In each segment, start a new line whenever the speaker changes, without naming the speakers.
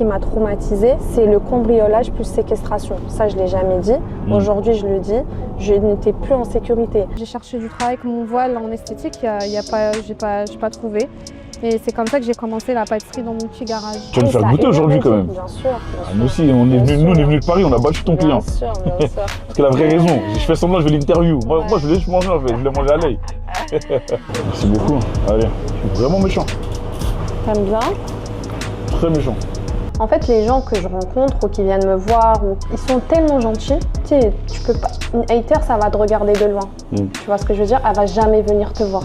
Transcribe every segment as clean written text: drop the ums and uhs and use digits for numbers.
qui m'a traumatisée, c'est le cambriolage plus séquestration. Ça, je ne l'ai jamais dit. Aujourd'hui, je le dis. Je n'étais plus en sécurité. J'ai cherché du travail avec mon voile en esthétique. J'ai pas trouvé. Et c'est comme ça que j'ai commencé la pâtisserie dans mon petit garage.
Tu vas nous faire goûter aujourd'hui quand même.
Bien sûr.
Nous aussi, nous on est venus de Paris, on a battu ton client.
Bien sûr.
Parce que la vraie raison, je fais semblant, je vais l'interview. Moi, je voulais juste manger en fait, je voulais manger à l'œil. Merci beaucoup. Allez, je suis vraiment méchant.
T'aimes bien?
Très méchant.
En fait, les gens que je rencontre ou qui viennent me voir, ils sont tellement gentils. Tu sais, tu peux pas. Une hater, ça va te regarder de loin. Tu vois ce que je veux dire? Elle va jamais venir te voir.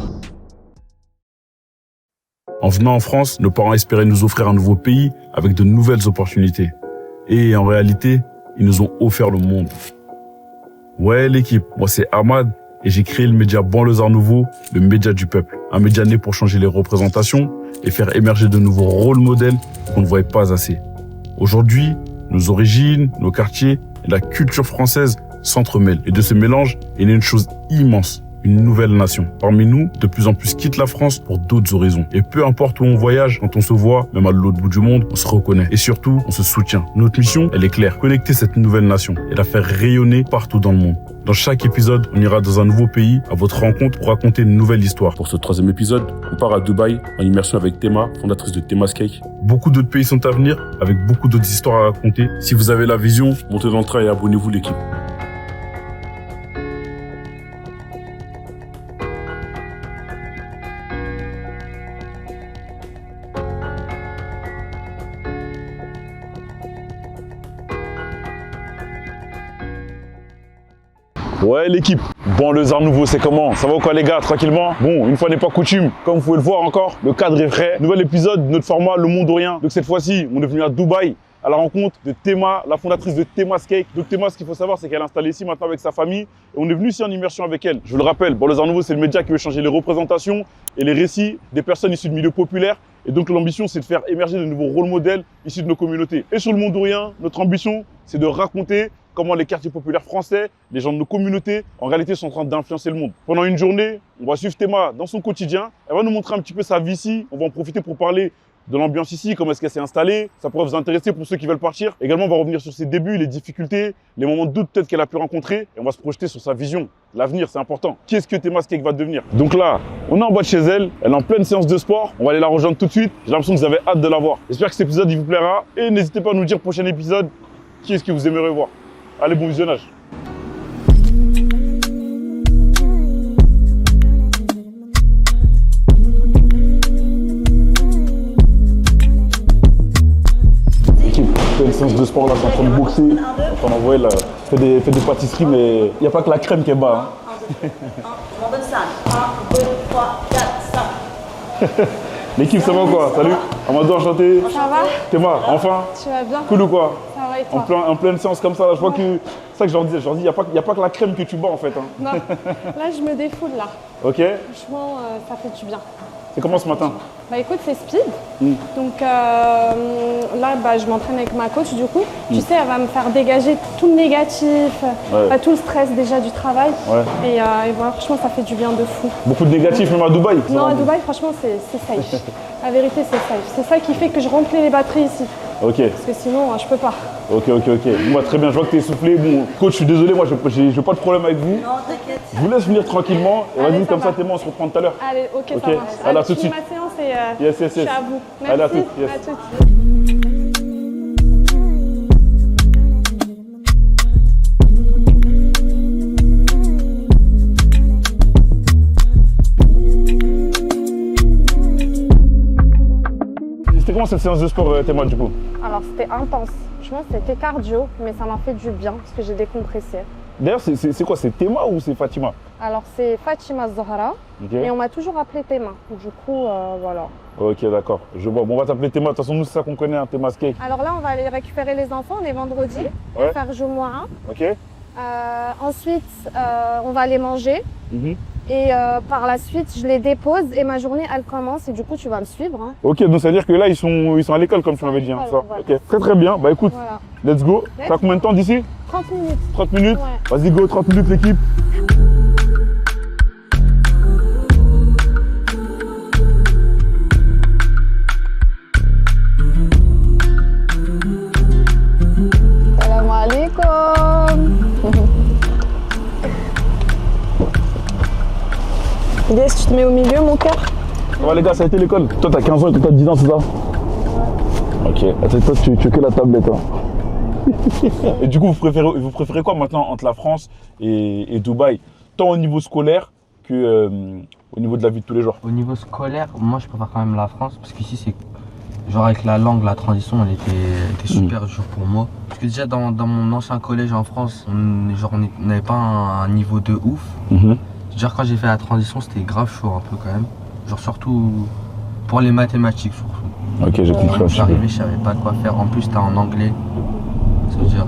En venant en France, nos parents espéraient nous offrir un nouveau pays avec de nouvelles opportunités. Et en réalité, ils nous ont offert le monde. Ouais l'équipe, moi c'est Ahmad et j'ai créé le média Banlieusards Nouveau, le média du peuple. Un média né pour changer les représentations et faire émerger de nouveaux rôles modèles qu'on ne voyait pas assez. Aujourd'hui, nos origines, nos quartiers et la culture française s'entremêlent. Et de ce mélange est née une chose immense. Une nouvelle nation. Parmi nous, de plus en plus quittent la France pour d'autres horizons. Et peu importe où on voyage, quand on se voit, même à l'autre bout du monde, on se reconnaît. Et surtout, on se soutient. Notre mission, elle est claire. Connecter cette nouvelle nation et la faire rayonner partout dans le monde. Dans chaque épisode, on ira dans un nouveau pays à votre rencontre pour raconter une nouvelle histoire. Pour ce 3e épisode, on part à Dubaï en immersion avec Tema, fondatrice de Tema's Cake. Beaucoup d'autres pays sont à venir avec beaucoup d'autres histoires à raconter. Si vous avez la vision, montez dans le train et abonnez-vous l'équipe.
Ouais l'équipe, Banlieusards Nouveau, c'est comment? Ça va ou quoi les gars, tranquillement? Bon, une fois n'est pas coutume, comme vous pouvez le voir encore, le cadre est frais. Nouvel épisode, notre format Le Monde ou Rien. Donc cette fois-ci, on est venu à Dubaï à la rencontre de Tema, la fondatrice de Tema's Cake. Donc Tema, ce qu'il faut savoir, c'est qu'elle est installée ici maintenant avec sa famille et on est venu ici en immersion avec elle. Je vous le rappelle, Banlieusards Nouveau, c'est le média qui veut changer les représentations et les récits des personnes issues de milieux populaires. Et donc l'ambition, c'est de faire émerger de nouveaux rôles modèles issus de nos communautés. Et sur Le Monde ou Rien, notre ambition, c'est de raconter comment les quartiers populaires français, les gens de nos communautés, en réalité sont en train d'influencer le monde. Pendant une journée, on va suivre Tema dans son quotidien. Elle va nous montrer un petit peu sa vie ici. On va en profiter pour parler de l'ambiance ici, comment est-ce qu'elle s'est installée. Ça pourrait vous intéresser pour ceux qui veulent partir. Également, on va revenir sur ses débuts, les difficultés, les moments de doute peut-être qu'elle a pu rencontrer. Et on va se projeter sur sa vision. L'avenir, c'est important. Qu'est-ce que Tema's Cake va devenir? Donc là, on est en bas de chez elle. Elle est en pleine séance de sport. On va aller la rejoindre tout de suite. J'ai l'impression que vous avez hâte de la voir. J'espère que cet épisode il vous plaira. Et n'hésitez pas à nous dire prochain épisode qui est-ce que vous aimeriez voir. Allez, bon visionnage. L'équipe fait une séance de sport là, c'est en train de boxer, en train d'envoyer là, fait des pâtisseries, mais il n'y a pas que la crème qui est bas. Hein.
On donne ça. 1, 2, 3, 4, 5.
L'équipe, ça va ou quoi? Salut, Amadou, enchanté.
Ça va?
Tema, enfin?
Tu vas bien?
Cool ou quoi?
Ça va et toi?
En pleine séance comme ça, là, je vois que c'est ça que je leur dis, il n'y a pas que la crème que tu bats en fait. Hein.
Non, là je me défoule là.
Ok.
Franchement, ça fait du bien.
C'est comment ce matin?
Bah écoute, c'est speed. Donc là, je m'entraîne avec ma coach du coup. Tu sais, elle va me faire dégager tout le négatif, tout le stress déjà du travail. Ouais. Et voilà, franchement, ça fait du bien de fou.
Beaucoup de négatifs même à Dubaï?
Non, à Dubaï, franchement, c'est safe. La vérité, c'est safe. C'est ça qui fait que je remplis les batteries ici.
Ok.
Parce que sinon, je peux pas.
Ok. Moi, très bien, je vois que tu es essoufflé. Bon, coach, je suis désolé, moi, j'ai pas de problème avec vous.
Non, t'inquiète.
Je vous laisse venir tranquillement. Et vas-y, comme
va.
ça, Théma, on se reprend tout à l'heure.
Allez, ok, ça marche.
Allez, à
je
tout de
finis
suite.
ma séance et
Yes.
je suis à vous. Merci.
Allez, à tout, yes.
À tout.
C'était comment cette séance de sport, Théma, du coup?
Alors, c'était intense. Franchement, c'était cardio, mais ça m'a fait du bien parce que j'ai décompressé.
D'ailleurs, c'est quoi? C'est Théma ou c'est Fatima?
Alors, c'est Fatima Zahra et on m'a toujours appelé Théma. Du coup, voilà.
Ok, d'accord. Je vois. Bon, on va t'appeler Théma. De toute façon, nous, c'est ça qu'on connaît, hein, Tema's Cake.
Alors là, on va aller récupérer les enfants. On est vendredi. On va faire Jumu'ah.
Ok.
Ensuite, on va aller manger. Et par la suite, je les dépose et ma journée, elle commence. Et du coup, tu vas me suivre. Hein.
Ok, donc ça veut dire que là, ils sont à l'école, comme tu m'avais dit. Hein, ça.
Voilà.
Ok, très bien. Bah écoute,
Voilà.
let's go. Ça a combien de temps d'ici?
30 minutes.
30 minutes?
Ouais.
Vas-y, go, 30 minutes, l'équipe.
cœur.
Ça va les gars, ça a été l'école. Toi t'as 15 ans et toi t'as 10 ans, c'est ça? Ok. Attends, toi tu es que la tablette. Hein. Et du coup, vous préférez quoi maintenant entre la France et Dubaï? Tant au niveau scolaire que au niveau de la vie de tous les jours.
Au niveau scolaire, moi je préfère quand même la France parce qu'ici c'est genre avec la langue, la transition elle était super dure pour moi. Parce que déjà dans mon ancien collège en France, on n'avait pas un niveau de ouf. Genre quand j'ai fait la transition c'était grave chaud un peu quand même. Genre surtout pour les mathématiques surtout.
Ok, j'ai compris.
Quand je suis arrivé, je savais pas quoi faire. En plus c'était en anglais. Ça veut dire.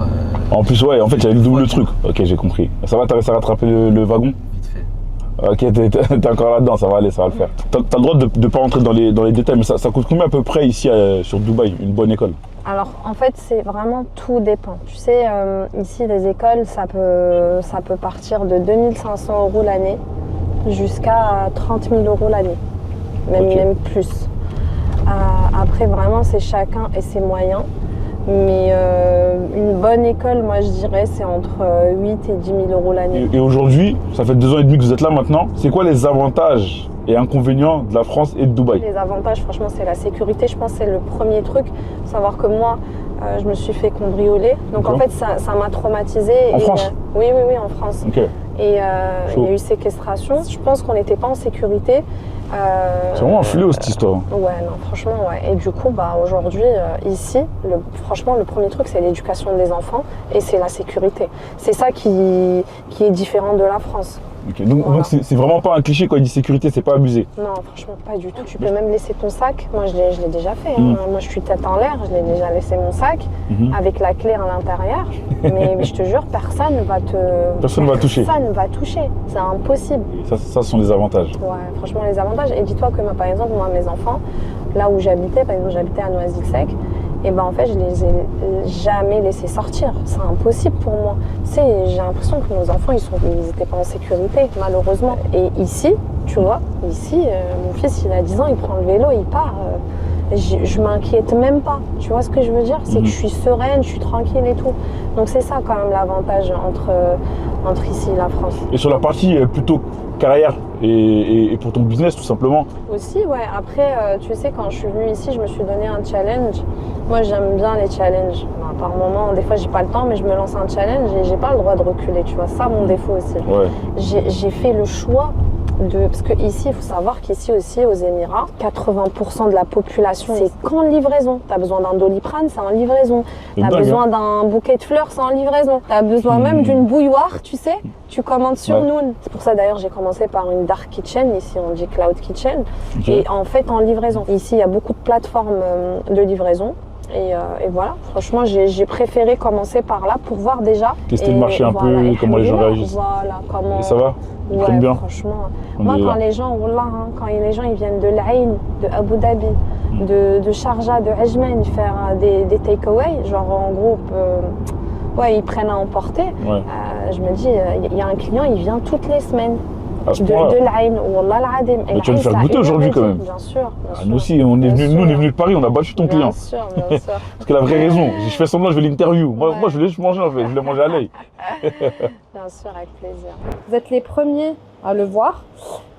En plus ouais, en fait il y avait le double truc. Ok, j'ai compris. Ça va, t'as réussi à rattraper le wagon?
Vite fait.
Ok, t'es encore là-dedans, ça va aller, ça va le faire. T'as le droit de ne pas rentrer dans les détails, mais ça coûte combien à peu près ici sur Dubaï, une bonne école?
Alors en fait c'est vraiment tout dépend. Tu sais, ici les écoles ça peut partir de 2500 € l'année jusqu'à 30 000 € l'année, même plus. Après vraiment c'est chacun et ses moyens. Mais une bonne école, moi je dirais, c'est entre 8 et 10 000 € l'année.
Et aujourd'hui, ça fait 2 ans et demi que vous êtes là maintenant. C'est quoi les avantages et inconvénients de la France et de Dubaï?
Les avantages, franchement, c'est la sécurité. Je pense que c'est le premier truc. Faut savoir que moi, je me suis fait cambrioler. Donc en fait, ça m'a traumatisée.
En France?
Oui, en France.
Okay.
Et il y a eu séquestration. Je pense qu'on n'était pas en sécurité.
C'est vraiment un fléau cette histoire.
Ouais, non, franchement, ouais. Et du coup, aujourd'hui, ici, franchement, le premier truc, c'est l'éducation des enfants et c'est la sécurité. C'est ça qui est différent de la France.
Okay. Donc c'est vraiment pas un cliché quand il dit sécurité, c'est pas abusé?
Non, franchement, pas du tout. Tu peux même laisser ton sac. Moi, je l'ai déjà fait. Hein. Moi, je suis tête en l'air. Je l'ai déjà laissé mon sac avec la clé à l'intérieur. Mais je te jure, personne va toucher. Personne va toucher. C'est impossible.
Ça, ce sont les avantages.
Ouais, franchement, les avantages. Et dis-toi que, par exemple, moi, mes enfants, là où j'habitais, par exemple, j'habitais à Noisy-le-Sec. Et en fait, je les ai jamais laissés sortir. C'est impossible pour moi. Tu sais, j'ai l'impression que nos enfants, ils n'étaient pas en sécurité, malheureusement. Et ici, tu vois, mon fils, il a 10 ans, il prend le vélo, il part. Je m'inquiète même pas. Tu vois ce que je veux dire? C'est que je suis sereine, je suis tranquille et tout. Donc c'est ça quand même l'avantage entre ici et la France.
Et sur la partie plutôt carrière et pour ton business tout simplement?
Aussi, ouais. Après, tu sais, quand je suis venue ici, je me suis donné un challenge. Moi, j'aime bien les challenges. Par moment, des fois, j'ai pas le temps, mais je me lance un challenge et j'ai pas le droit de reculer. Tu vois, ça, mon défaut aussi.
Ouais.
J'ai fait le choix parce que ici, il faut savoir qu'ici aussi, aux Émirats, 80% de la population, c'est qu'en livraison. Tu as besoin d'un Doliprane, c'est en livraison. Tu as besoin d'un bouquet de fleurs, c'est en livraison. Tu as besoin même d'une bouilloire, tu sais. Tu commandes sur Noon. C'est pour ça d'ailleurs j'ai commencé par une dark kitchen, ici on dit cloud kitchen, et en fait en livraison. Ici il y a beaucoup de plateformes de livraison. Et voilà, franchement, j'ai préféré commencer par là pour voir déjà.
Tester le marché un peu, comment les gens réagissent.
Voilà, comment.
Et ça va? Ils prennent bien?
Franchement. Moi, quand les gens, quand les gens ils viennent de l'Aïn, de Abu Dhabi, de Sharjah, de Ajman, faire des take-away, genre en groupe. Ils prennent à emporter. Ouais. Je me dis, il y a un client, il vient toutes les semaines. De l'Aïn, Wallah l'Adim.
Mais tu vas nous faire goûter aujourd'hui quand même.
Bien sûr.
Nous aussi, nous on est venus de Paris, on a battu ton client.
Bien sûr.
Parce que la vraie raison, je fais semblant, je vais l'interview. Moi, je voulais juste manger en fait, je voulais manger à l'œil.
Bien sûr, avec plaisir. Vous êtes les premiers à le voir.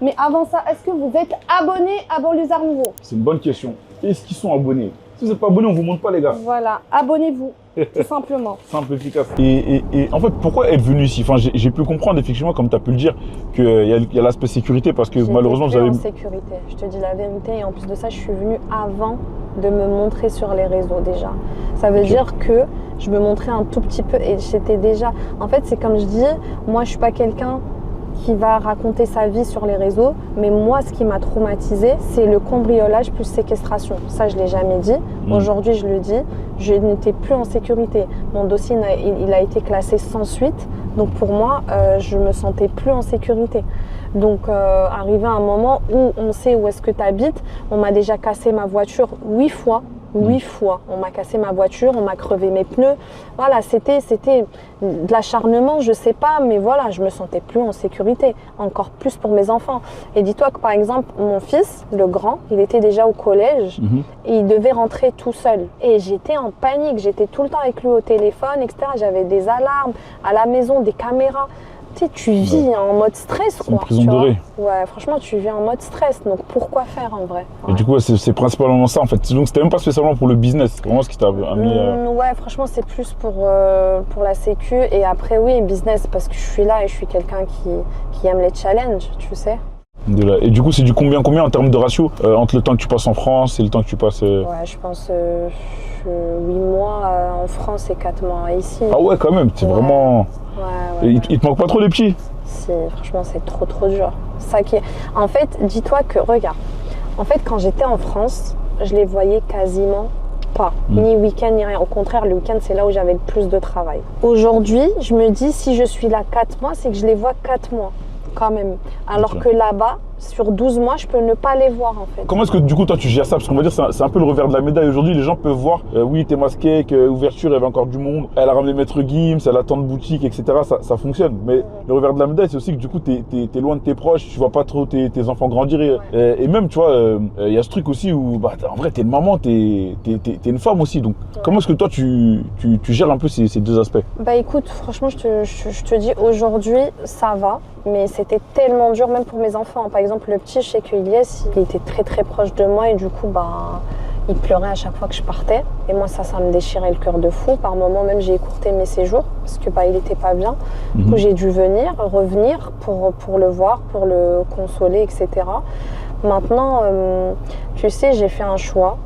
Mais avant ça, est-ce que vous êtes abonnés à Banlieusards Arts Nouveau?
C'est une bonne question. Est-ce qu'ils sont abonnés? Si vous n'êtes pas abonnés, on ne vous montre pas les gars.
Voilà, abonnez-vous, tout simplement.
Simple, efficace. Et en fait, pourquoi être venu ici? Enfin, j'ai pu comprendre effectivement, comme tu as pu le dire, qu'il y a l'aspect sécurité parce que malheureusement vous avez...
en sécurité, je te dis la vérité. Et en plus de ça, je suis venue avant de me montrer sur les réseaux déjà. Ça veut dire que je me montrais un tout petit peu et j'étais déjà... En fait, c'est comme je dis, moi je suis pas quelqu'un qui va raconter sa vie sur les réseaux, mais moi ce qui m'a traumatisée, c'est le cambriolage plus séquestration. Ça je l'ai jamais dit, aujourd'hui je le dis, je n'étais plus en sécurité. Mon dossier il a été classé sans suite, donc pour moi je me sentais plus en sécurité. Donc arrivé à un moment où on sait où est-ce que tu habites, on m'a déjà cassé ma voiture 8 fois. 8 fois, on m'a cassé ma voiture, on m'a crevé mes pneus. Voilà, c'était de l'acharnement, je sais pas, mais voilà, je me sentais plus en sécurité, encore plus pour mes enfants. Et dis-toi que par exemple, mon fils, le grand, il était déjà au collège et il devait rentrer tout seul. Et j'étais en panique, j'étais tout le temps avec lui au téléphone, etc. J'avais des alarmes à la maison, des caméras. tu vis en mode stress,
C'est une
quoi.
prison
tu vois.
dorée.
Ouais, franchement, tu vis en mode stress. Donc, pourquoi faire en vrai?
Et du coup, ouais, c'est principalement ça en fait. Donc, c'était même pas spécialement pour le business. C'est vraiment ce qui t'a amené à.
Ouais, franchement, c'est plus pour la sécu. Et après, oui, business, parce que je suis là et je suis quelqu'un qui aime les challenges, tu sais.
Et du coup, c'est du combien en termes de ratio entre le temps que tu passes en France et le temps que tu passes.
Ouais, je pense 8 mois en France et 4 mois ici.
Ah ouais, quand même, c'est
Ouais.
vraiment.
Ouais.
Et il te manque pas trop les petits?
Si, franchement, c'est trop dur. Ça qui est... En fait, dis-toi que, regarde, en fait, quand j'étais en France, je les voyais quasiment pas, ni week-end, ni rien. Au contraire, le week-end, c'est là où j'avais le plus de travail. Aujourd'hui, je me dis, si je suis là 4 mois, c'est que je les vois 4 mois, quand même. Alors
Ok.
que là-bas, sur 12 mois, je peux ne pas les voir, en fait.
Comment est-ce que du coup toi tu gères ça? Parce qu'on va dire c'est un peu le revers de la médaille aujourd'hui. Les gens peuvent voir, oui t'es masqué, ouverture, il y avait encore du monde, elle a ramené Maître Gims, elle a tant de boutiques, etc. Ça fonctionne. Mais le revers de la médaille c'est aussi que du coup t'es loin de tes proches, tu vois pas trop tes enfants grandir. Et même tu vois, il y a ce truc aussi où bah, en vrai t'es une maman, t'es une femme aussi. Donc comment est-ce que toi tu gères un peu ces deux aspects?
Bah écoute, franchement, je te dis, aujourd'hui, ça va. Mais c'était tellement dur, même pour mes enfants. Par exemple, le petit, je sais que Ilyes, il était très proche de moi et du coup, bah, il pleurait à chaque fois que je partais. Et moi, ça me déchirait le cœur de fou. Par moments, même, j'ai écourté mes séjours parce que bah, il était pas bien. Du coup, j'ai dû revenir pour le voir, pour le consoler, etc. Maintenant, tu sais, j'ai fait un choix.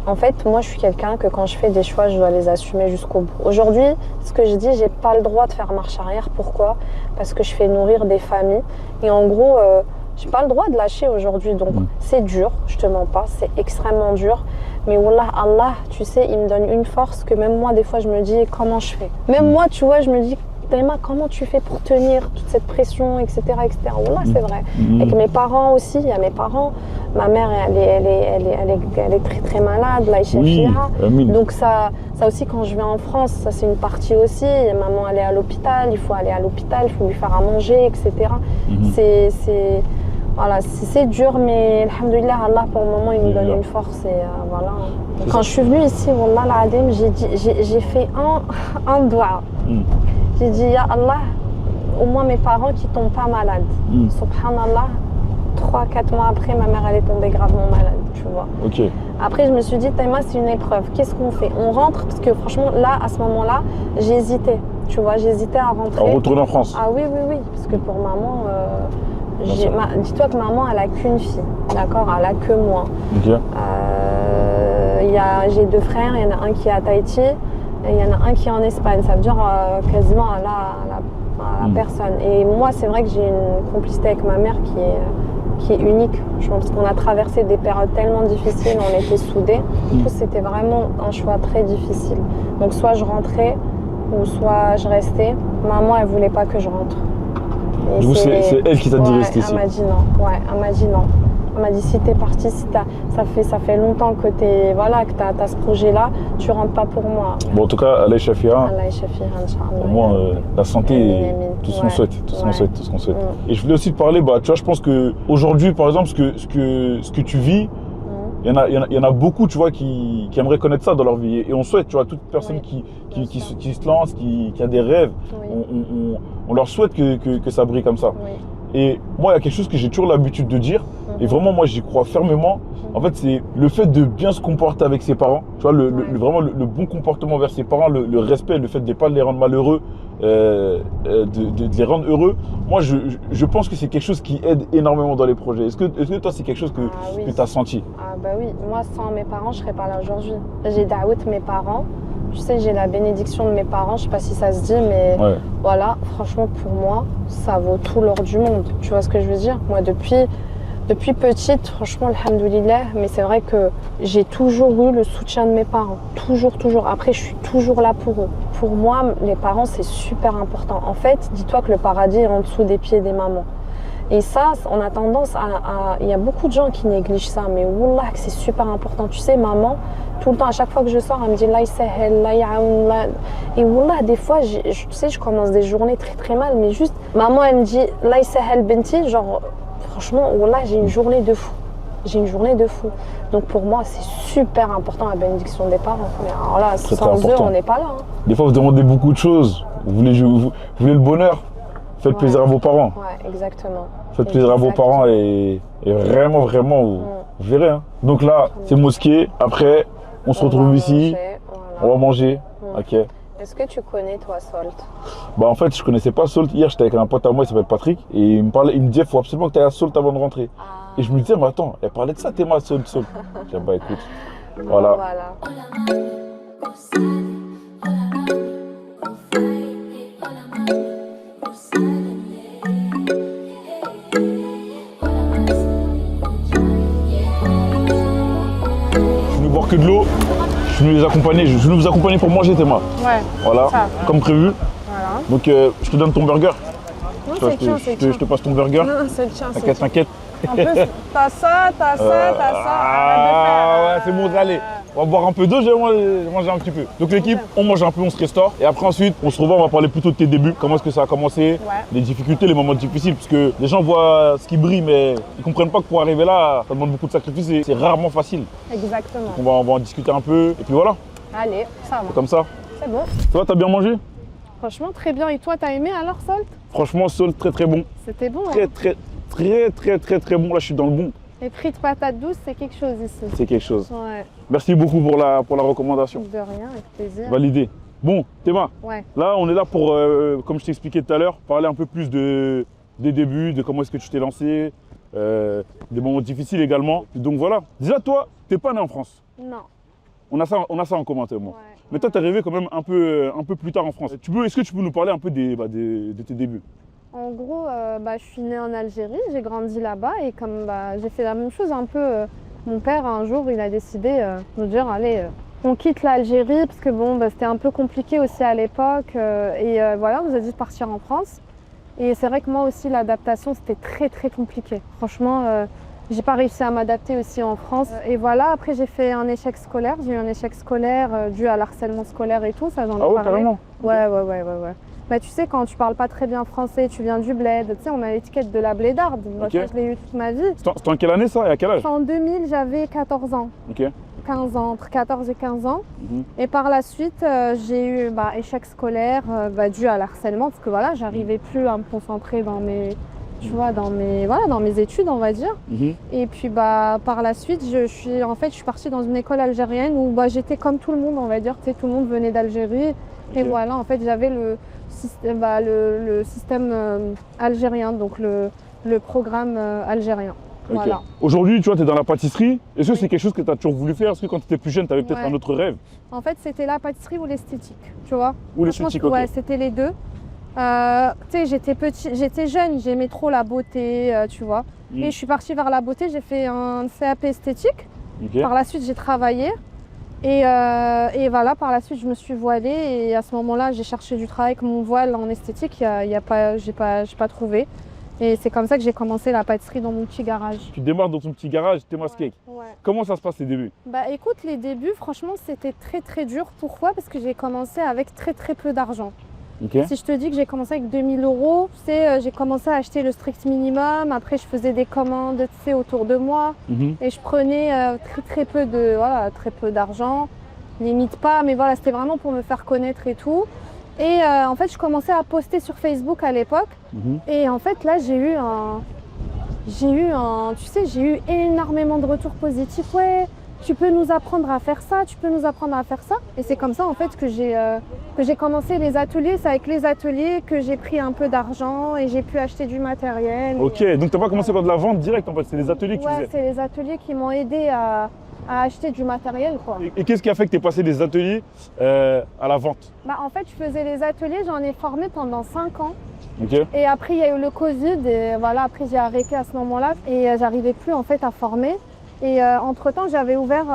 En fait, moi, je suis quelqu'un que quand je fais des choix, je dois les assumer jusqu'au bout. Aujourd'hui, ce que je dis, j'ai pas le droit de faire marche arrière. Pourquoi? Parce que je fais nourrir des familles. Et en gros, j'ai pas le droit de lâcher aujourd'hui. Donc, c'est dur, je te mens pas, c'est extrêmement dur. Mais wallah, Allah, tu sais, il me donne une force que même moi, des fois, je me dis, comment je fais? Même moi, tu vois, je me dis, Taïma, comment tu fais pour tenir toute cette pression, etc. Wallah, c'est vrai. Avec mes parents aussi, il y a mes parents. Ma mère, elle est très malade, là,
Oui, Amine.
donc ça aussi, quand je vais en France, ça c'est une partie aussi. Maman, elle est à l'hôpital, il faut aller à l'hôpital, il faut lui faire à manger, etc. C'est dur, mais alhamdoulilah, Allah, pour le moment, il me donne une force. Et voilà. Quand je suis venue ici, wallah al-adim, j'ai fait un doigt. J'ai dit, ya Allah, au moins mes parents qui tombent pas malades. Subhanallah, 3-4 mois après, ma mère elle est tombée gravement malade, tu vois.
Ok.
Après, je me suis dit, Taïma, c'est une épreuve. Qu'est-ce qu'on fait? On rentre? Parce que franchement, là, à ce moment-là, j'hésitais. Tu vois, j'hésitais à rentrer.
À retourner en France?
Ah oui. Parce que pour maman, dis-toi que maman, elle a qu'une fille. D'accord? Elle a que moi.
Ok.
J'ai 2 frères, il y en a un qui est à Tahiti et il y en a un qui est en Espagne. Ça veut dire quasiment à la personne. Et moi, c'est vrai que j'ai une complicité avec ma mère qui est unique, je pense, parce qu'on a traversé des périodes tellement difficiles, on était soudés. Du coup, c'était vraiment un choix très difficile. Donc, soit je rentrais ou soit je restais. Maman, elle voulait pas que je rentre. Et
du coup, c'est elle qui t'a dit rester ici?
Elle m'a dit non. Ouais, elle m'a dit non. Elle m'a dit, si t'es partie, ça fait longtemps que t'as ce projet-là, tu rentres pas pour moi.
Bon, en tout cas, Allah Shafira.
Allah Shafira, Inch'Allah.
Au moins, la santé,
Amin.
tout ce qu'on souhaite, tout ce qu'on souhaite, tout ce qu'on souhaite.
Mm.
Et je voulais aussi te parler, bah, tu vois, je pense que aujourd'hui, par exemple, ce que tu vis, il y en a beaucoup, tu vois, qui aimeraient connaître ça dans leur vie. Et on souhaite, tu vois, toute personne qui se lance, qui a des rêves, on leur souhaite que ça brille comme ça.
Oui.
Et moi, il y a quelque chose que j'ai toujours l'habitude de dire, et vraiment, moi, j'y crois fermement. En fait, c'est le fait de bien se comporter avec ses parents. Tu vois, vraiment le bon comportement vers ses parents, le respect, le fait de ne pas les rendre malheureux, de les rendre heureux. Moi, je pense que c'est quelque chose qui aide énormément dans les projets. Est-ce que toi, c'est quelque chose que tu as senti?
Ah bah oui, moi, sans mes parents, je ne serais pas là aujourd'hui. J'ai daout mes parents. Tu sais, j'ai la bénédiction de mes parents, je sais pas si ça se dit, mais voilà, franchement, pour moi, ça vaut tout l'or du monde. Tu vois ce que je veux dire? Moi, depuis petite, franchement, alhamdoulilah, mais c'est vrai que j'ai toujours eu le soutien de mes parents. Toujours. Après, je suis toujours là pour eux. Pour moi, les parents, c'est super important. En fait, dis-toi que le paradis est en dessous des pieds des mamans. Et ça, on a tendance il y a beaucoup de gens qui négligent ça, mais wallah, que c'est super important. Tu sais, maman, tout le temps, à chaque fois que je sors, elle me dit « La yisahel, la ya'oun, la... » Et wallah, des fois, tu sais, je commence des journées très mal, mais juste, maman, elle me dit « La yisahel benti », genre, franchement, wallah, j'ai une journée de fou. Donc pour moi, c'est super important la bénédiction des parents. Mais alors là, sans eux, on n'est pas là.
Des fois, vous demandez beaucoup de choses. Vous voulez le bonheur. Faites plaisir à vos parents.
Ouais, exactement.
Faites plaisir à vos parents et vraiment, vous verrez. Hein. Donc là, c'est mosquée. Après, on se retrouve ici. On va manger. Ok.
Est-ce que tu connais, toi, Salt?
Bah en fait, je connaissais pas Salt. Hier, j'étais avec un pote à moi, il s'appelle Patrick. Et il me disait, faut absolument que tu ailles à Salt avant de rentrer. Et je me disais, mais attends, elle parlait de ça, t'es ma Salt. J'ai dit, bah écoute, voilà. Je vais boire que de l'eau. Je vais vous accompagner pour manger, Théma.
Ouais.
Voilà, comme prévu.
Voilà.
Donc, je te donne ton burger.
Non, c'est le tien,
Je te passe ton burger.
Non, c'est le tien, c'est le tien.
T'inquiète.
En plus, t'as ça, t'as ça.
Ah ouais, c'est bon, allez. On va boire un peu d'eau, je vais manger un petit peu. Donc l'équipe, on mange un peu, on se restaure. Et après ensuite, on se revoit, on va parler plutôt de tes débuts. Comment est-ce que ça a commencé, les difficultés, les moments difficiles. Parce que les gens voient ce qui brille, mais ils comprennent pas que pour arriver là, ça demande beaucoup de sacrifices et c'est rarement facile.
Exactement.
Donc on va en discuter un peu. Et puis voilà.
Allez, ça va.
C'est comme ça.
C'est bon.
Ça va, t'as bien mangé?
Franchement, très bien. Et toi, t'as aimé alors, Salt?
Franchement, Salt, très bon.
C'était bon.
Très bon. Là, je suis dans le bon.
Les frites patates douces, c'est quelque chose ici.
C'est quelque chose.
Ouais.
Merci beaucoup pour la recommandation.
De rien, avec plaisir.
Validé. Bon, Théma,
Ouais.
là on est là pour, comme je t'ai expliqué tout à l'heure, parler un peu plus des débuts, de comment est-ce que tu t'es lancé, des moments difficiles également. Donc voilà. Déjà toi, t'es pas né en France.
Non.
On a ça en commun, moi.
Ouais.
Mais toi, t'es arrivé quand même un peu plus tard en France. Est-ce que tu peux nous parler un peu de tes débuts?
En gros, je suis née en Algérie, j'ai grandi là-bas et comme j'ai fait la même chose un peu. Mon père, un jour, il a décidé de dire allez, on quitte l'Algérie parce que bon, c'était un peu compliqué aussi à l'époque. Voilà, on nous a dit de partir en France. Et c'est vrai que moi aussi, l'adaptation, c'était très compliqué. Franchement, j'ai pas réussi à m'adapter aussi en France. Et voilà, après, j'ai fait un échec scolaire. J'ai eu un échec scolaire dû à l'harcèlement scolaire et tout, ça j'en ai parlé.
Carrément.
Ouais. Bah, tu sais, quand tu parles pas très bien français, tu viens du bled, tu sais, on a l'étiquette de la blédarde. Moi, ça, je l'ai eu toute ma vie.
C'était en quelle année ça et à quel âge?
En 2000, j'avais 14 ans.
Ok.
15 ans, entre 14 et 15 ans. Et par la suite, j'ai eu échec scolaire dû à l'harcèlement, parce que voilà, j'arrivais plus à me concentrer dans mes, dans mes études, on va dire. Et puis par la suite, je suis partie dans une école algérienne où j'étais comme tout le monde, on va dire, tu sais, tout le monde venait d'Algérie. Et voilà, en fait, j'avais le système algérien, donc le programme algérien.
Okay.
Voilà.
Aujourd'hui, tu vois, tu es dans la pâtisserie. Est-ce que c'est quelque chose que tu as toujours voulu faire? Est-ce que quand tu étais plus jeune, tu avais peut-être un autre rêve?
En fait, c'était la pâtisserie ou l'esthétique, tu vois.
Ou l'esthétique, ok.
Ouais, c'était les deux. Tu sais, j'étais jeune, j'aimais trop la beauté, tu vois. Et je suis partie vers la beauté, j'ai fait un CAP esthétique.
Okay.
Par la suite, j'ai travaillé. Et voilà, par la suite, je me suis voilée. Et à ce moment-là, j'ai cherché du travail avec mon voile en esthétique. J'ai pas trouvé. Et c'est comme ça que j'ai commencé la pâtisserie dans mon petit garage.
Tu démarres dans ton petit garage, Théma's Cake.
Ouais.
Comment ça se passe les débuts?
Écoute, les débuts, franchement, c'était très dur. Pourquoi? Parce que j'ai commencé avec très peu d'argent.
Okay.
Si je te dis que j'ai commencé avec 2000 €, j'ai commencé à acheter le strict minimum. Après, je faisais des commandes autour de moi. Et je prenais très peu d'argent. Limite pas, mais voilà, c'était vraiment pour me faire connaître et tout. Et en fait, je commençais à poster sur Facebook à l'époque. Et en fait, là, j'ai eu énormément de retours positifs. Ouais, tu peux nous apprendre à faire ça, tu peux nous apprendre à faire ça. Et c'est comme ça, en fait, que j'ai commencé les ateliers. C'est avec les ateliers que j'ai pris un peu d'argent et j'ai pu acheter du matériel.
Ok, donc tu n'as pas commencé par de la vente directe, en fait, c'est les ateliers que tu faisais.
Ouais, c'est les ateliers qui m'ont aidé à acheter du matériel, quoi.
Et qu'est-ce qui a fait que tu es passé des ateliers à la vente?
En fait, je faisais les ateliers, j'en ai formé pendant 5 ans.
Okay.
Et après, il y a eu le Covid et voilà, après j'ai arrêté à ce moment-là et j'arrivais plus en fait à former. Et entre-temps, j'avais ouvert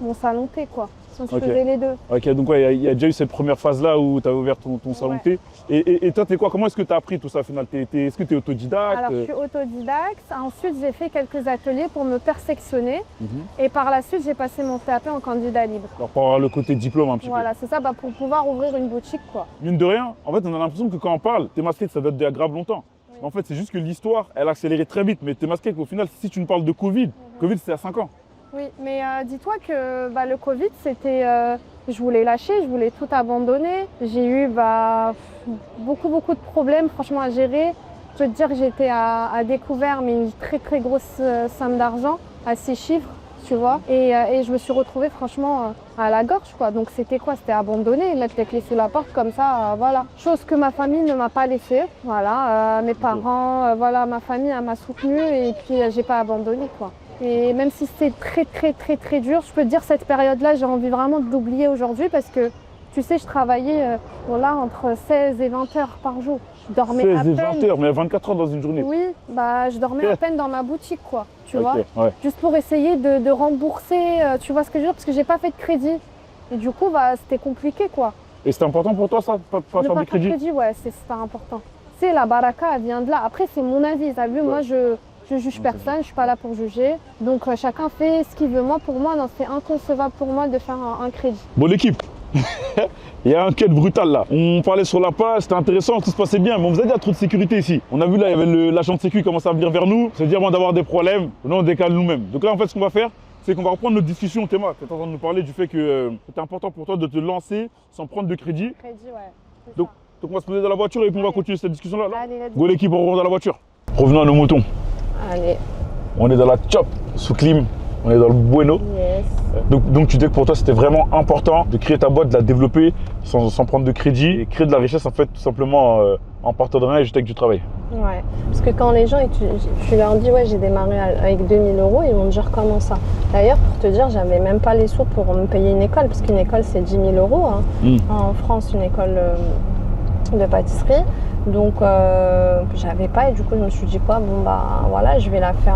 mon salon thé, quoi. Donc je faisais les deux.
Ok, donc ouais, il y a déjà eu cette première phase-là où tu as ouvert ton salon thé. Et toi, t'es quoi? Comment est-ce que tu as appris tout ça au final? Est-ce que tu es autodidacte?
Alors, je suis autodidacte. Ensuite, j'ai fait quelques ateliers pour me perfectionner. Et par la suite, j'ai passé mon CAP en candidat libre.
Alors, pour avoir le côté diplôme un petit peu.
Voilà, c'est ça, pour pouvoir ouvrir une boutique, quoi.
Mine de rien, en fait, on a l'impression que quand on parle, Théma's Cake, ça date d'il y a grave longtemps. Mais en fait, c'est juste que l'histoire, elle a accéléré très vite. Mais Théma's Cake, au final, si tu nous parles de Covid, Covid, c'était à 5 ans.
Oui, mais dis-toi que le Covid, Je voulais lâcher, je voulais tout abandonner. J'ai eu beaucoup de problèmes franchement à gérer. Je peux te dire que j'étais à découvert, mais une très grosse somme d'argent, à 6 chiffres, tu vois. Et je me suis retrouvée franchement à la gorge, quoi. Donc c'était quoi? C'était abandonné, mettre les clés sous la porte comme ça, voilà. Chose que ma famille ne m'a pas laissée, voilà. Mes parents, voilà, ma famille elle m'a soutenue et puis j'ai pas abandonné, quoi. Et même si c'était très dur, je peux te dire cette période-là, j'ai envie vraiment de l'oublier aujourd'hui parce que, tu sais, je travaillais entre 16 et 20 heures par jour. Je dormais
16
à
et
peine.
20 heures, mais 24 heures dans une journée.
Oui, je dormais à peine dans ma boutique, quoi, tu vois.
Ouais.
Juste pour essayer de rembourser, tu vois ce que je veux dire, parce que j'ai pas fait de crédit. Et du coup, c'était compliqué, quoi.
Et c'était important pour toi, ça, pas faire
Ne pas
du crédit?
faire de crédit, ouais, c'est super important. C'est la baraka, elle vient de là. Après, c'est mon avis, t'as vu, moi, je juge personne, je suis pas là pour juger. Donc, chacun fait ce qu'il veut. Moi, pour moi, non, c'est inconcevable pour moi de faire un crédit.
Bon, l'équipe, il y a un quête brutal là. On parlait sur la page, c'était intéressant, tout se passait bien, mais on vous a dit il y a trop de sécurité ici. On a vu là, il y avait l'agent de sécu qui commençait à venir vers nous, se dire avant d'avoir des problèmes, là on décale nous-mêmes. Donc là en fait ce qu'on va faire, c'est qu'on va reprendre notre discussion. Théma, tu es en train de nous parler du fait que c'était important pour toi de te lancer sans prendre de crédit.
Crédit, ouais.
Donc on va se poser dans la voiture et puis on va continuer cette discussion là.
Allez, let's
Go l'équipe, on rentre dans la voiture. Revenons à nos moutons.
Allez.
On est dans la chop, sous clim, on est dans le bueno.
Yes.
Donc tu dis que pour toi c'était vraiment important de créer ta boîte, de la développer sans prendre de crédit et créer de la richesse en fait tout simplement en partant de rien et juste avec du travail.
Ouais, parce que quand les gens, tu leur dis ouais j'ai démarré avec 2000 €, ils vont te dire comment ça. D'ailleurs pour te dire, j'avais même pas les sous pour me payer une école, parce qu'une école c'est 10 000 € hein. En France, une école de pâtisserie. Donc j'avais pas et du coup je me suis dit quoi, bon bah voilà je vais faire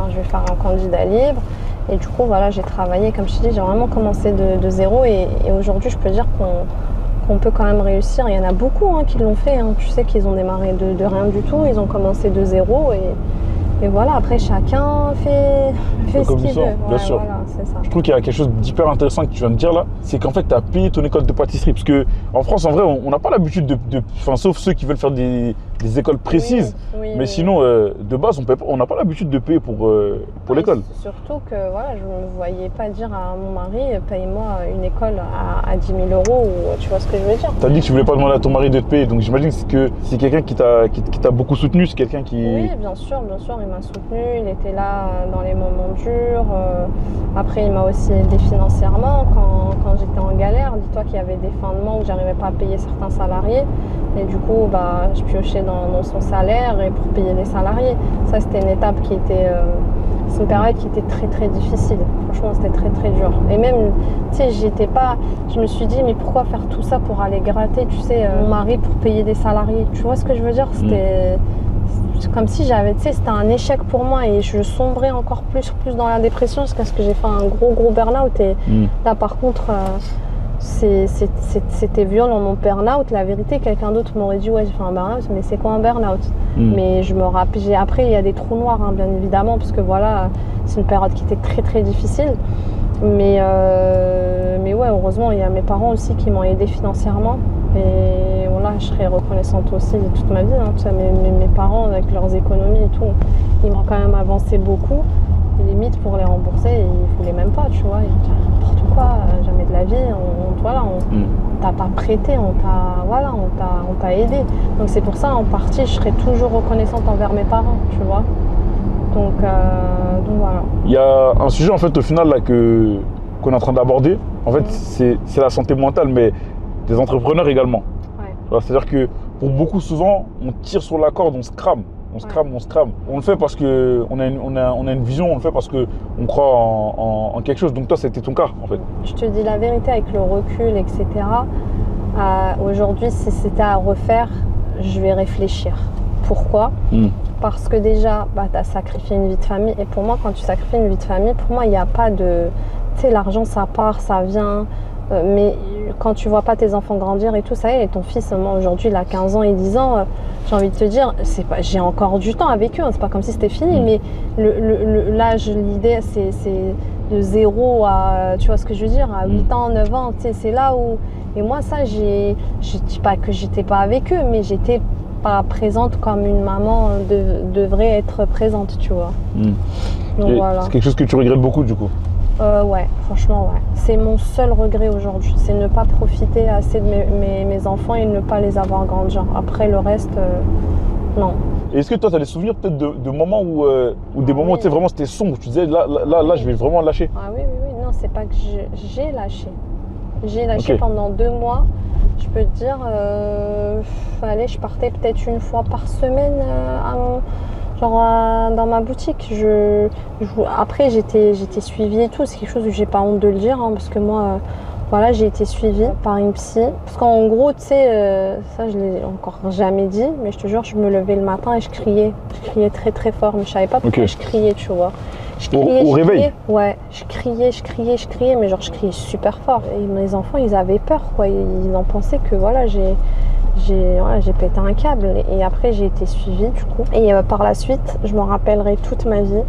un candidat libre. Et du coup voilà j'ai travaillé, comme je te dis, j'ai vraiment commencé de zéro et aujourd'hui je peux dire qu'on peut quand même réussir. Il y en a beaucoup hein, qui l'ont fait, hein. Tu sais qu'ils ont démarré de rien du tout, ils ont commencé de zéro et voilà, après chacun fait ce qu'il veut.
Bien sûr.
Voilà, c'est ça.
Je trouve qu'il y a quelque chose d'hyper intéressant que tu viens de dire là, c'est qu'en fait tu as payé ton école de pâtisserie. Parce qu'en France en vrai on n'a pas l'habitude sauf ceux qui veulent faire des écoles précises. Mais sinon de base on n'a pas l'habitude de payer pour l'école.
Surtout que voilà, je ne me voyais pas dire à mon mari paye-moi une école à 10 000 € ou tu vois ce que je veux dire.
Tu as dit que tu voulais pas demander à ton mari de te payer, donc j'imagine que c'est quelqu'un qui t'a beaucoup soutenu, c'est quelqu'un qui...
Oui bien sûr, il m'a soutenu, il était là dans les moments durs. Après il m'a aussi aidé financièrement quand j'étais en galère. Dis-toi qu'il y avait des fins de mois où j'arrivais pas à payer certains salariés et du coup je piochais dans son salaire et pour payer les salariés. Ça c'était une étape qui était... c'est une période qui était très difficile. Franchement, c'était très dur. Et même, tu sais, je me suis dit, mais pourquoi faire tout ça pour aller gratter, tu sais, mon mari pour payer des salariés. Tu vois ce que je veux dire? C'était comme si c'était un échec pour moi et je sombrais encore plus dans la dépression jusqu'à ce que j'ai fait un gros burn-out. Et là, par contre, c'était violent mon burn-out. La vérité, quelqu'un d'autre m'aurait dit ouais j'ai fait un burn-out, mais c'est quoi un burn-out? Mais je me rappelle, après il y a des trous noirs hein, bien évidemment, parce que voilà c'est une période qui était très difficile. Mais ouais, heureusement il y a mes parents aussi qui m'ont aidé financièrement et voilà, je serai reconnaissante aussi toute ma vie hein. Tu sais, mes parents avec leurs économies et tout, ils m'ont quand même avancé beaucoup. Et limite pour les rembourser, ils voulaient même pas, tu vois. Ils disaient n'importe quoi, jamais de la vie. On t'a pas prêté, on t'a aidé. Donc c'est pour ça, en partie, je serai toujours reconnaissante envers mes parents, tu vois. Donc voilà.
Il y a un sujet en fait au final là qu'on est en train d'aborder. En fait, c'est la santé mentale, mais des entrepreneurs également. Ouais. C'est-à-dire que pour beaucoup souvent, on tire sur la corde, on se crame. On se crame. On le fait parce qu'on a une vision, on le fait parce qu'on croit en quelque chose. Donc toi, c'était ton cas, en fait.
Je te dis la vérité, avec le recul, etc. Aujourd'hui, si c'était à refaire, je vais réfléchir. Pourquoi? Parce que déjà, tu as sacrifié une vie de famille. Et pour moi, quand tu sacrifies une vie de famille, pour moi, il n'y a pas de... Tu sais, l'argent, ça part, ça vient... mais quand tu vois pas tes enfants grandir et tout, ça y est, ton fils, moi aujourd'hui, il a 15 ans et 10 ans, j'ai envie de te dire, j'ai encore du temps avec eux, hein, c'est pas comme si c'était fini, mais l'âge, l'idée, c'est de 0 à, tu vois ce que je veux dire, à 8 ans, 9 ans, tu sais, c'est là où... Et moi, ça, je dis pas que j'étais pas avec eux, mais j'étais pas présente comme une maman devrait être présente, tu vois. Donc voilà.
C'est quelque chose que tu regrettes beaucoup, du coup?
Ouais, franchement, ouais. C'est mon seul regret aujourd'hui. C'est ne pas profiter assez de mes enfants et ne pas les avoir grandis. Après, le reste, non.
Et est-ce que toi, tu as des souvenirs peut-être de moments où des moments où tu sais, vraiment c'était sombre, tu disais là, je vais vraiment lâcher?
Ah oui, oui, oui. Non, c'est pas que j'ai lâché. J'ai lâché
Ok.
pendant 2 mois. Je peux te dire, allez, je partais peut-être une fois par semaine dans ma boutique. Après, j'étais suivie et tout. C'est quelque chose où j'ai pas honte de le dire, hein, parce que moi, voilà, j'ai été suivie par une psy. Parce qu'en gros, tu sais, ça je l'ai encore jamais dit, mais je te jure, je me levais le matin et je criais. Je criais très très fort, mais je savais pas pourquoi je criais, tu vois. Je criais,
Au réveil?
criais. Ouais, je criais, mais genre je criais super fort. Et mes enfants, ils avaient peur, quoi. Ils en pensaient que voilà, j'ai pété un câble. Et après, j'ai été suivie, du coup. Et par la suite, je m'en rappellerai toute ma vie.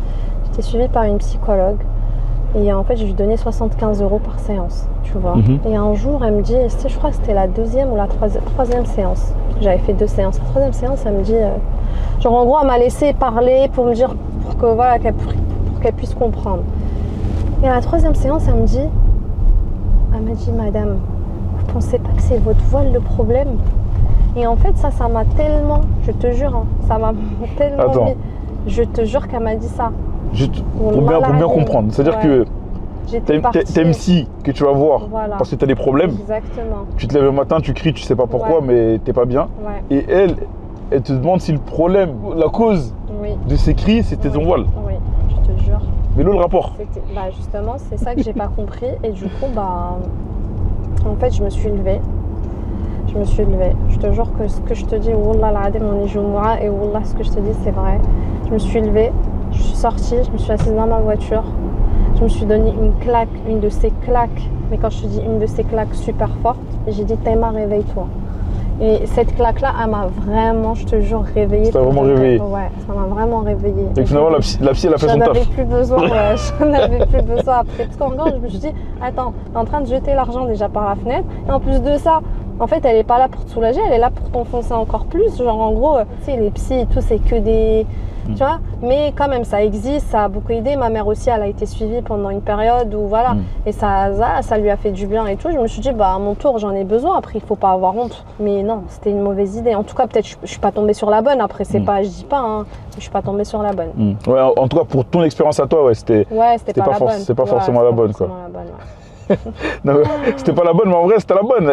J'étais suivie par une psychologue. Et en fait, je lui donnais 75 € par séance, tu vois. Et un jour, elle me dit, je crois que c'était la 2e ou la 3e séance. J'avais fait 2 séances. La 3e séance, elle me dit, genre en gros, elle m'a laissé parler pour me dire, pour que voilà, qu'elle puisse comprendre. Et à la 3e séance, elle m'a dit, madame, vous pensez pas que c'est votre voile le problème? Et en fait, ça m'a tellement, je te jure, hein, ça m'a tellement
Attends.
mis. Je te jure qu'elle m'a dit ça.
Juste pour bien comprendre. C'est-à-dire que t'es MC que tu vas voir parce que tu as des problèmes.
Exactement.
Tu te lèves le matin, tu cries, tu sais pas pourquoi, mais t'es pas bien.
Ouais.
Et elle te demande si le problème, la cause de ces cris, c'était ton voile.
Oui, je te jure.
Mais là, le rapport.
Bah justement, c'est ça que j'ai pas compris. Et du coup, bah, en fait, je me suis levée. Je te jure que ce que je te dis, Wallah l'adem, on est Jumu'ah, et Wallah, ce que je te dis, c'est vrai. Je me suis levée, je suis sortie, je me suis assise dans ma voiture. Je me suis donné une claque, une de ces claques. Mais quand je te dis une de ces claques super fortes, j'ai dit, Taïma, réveille-toi. Et cette claque-là, elle m'a vraiment, je te jure, réveillée.
Ça t'a vraiment réveillée?
Ouais, ça m'a vraiment réveillée.
Et finalement, la psy, elle a fait son taf.
J'en avais plus besoin, ouais. J'en avais plus besoin après. Parce qu'en gros, je me suis dit, attends, t'es en train de jeter l'argent déjà par la fenêtre. Et en plus de ça, en fait, elle est pas là pour te soulager, elle est là pour t'enfoncer encore plus. Genre, en gros, tu sais, les psys et tout, c'est que des... Tu vois, mais quand même, ça existe, ça a beaucoup aidé. Ma mère aussi, elle a été suivie pendant une période où, voilà, et ça lui a fait du bien et tout. Je me suis dit, bah, à mon tour, j'en ai besoin. Après, il faut pas avoir honte. Mais non, c'était une mauvaise idée. En tout cas, peut-être, je suis pas tombée sur la bonne. Après, c'est pas, je dis pas, hein, je suis pas tombée sur la bonne.
Ouais, en tout cas, pour ton expérience à toi, ouais, c'était pas la bonne. C'est pas forcément la bonne, quoi. C'était pas la bonne, mais en vrai, c'était la bonne.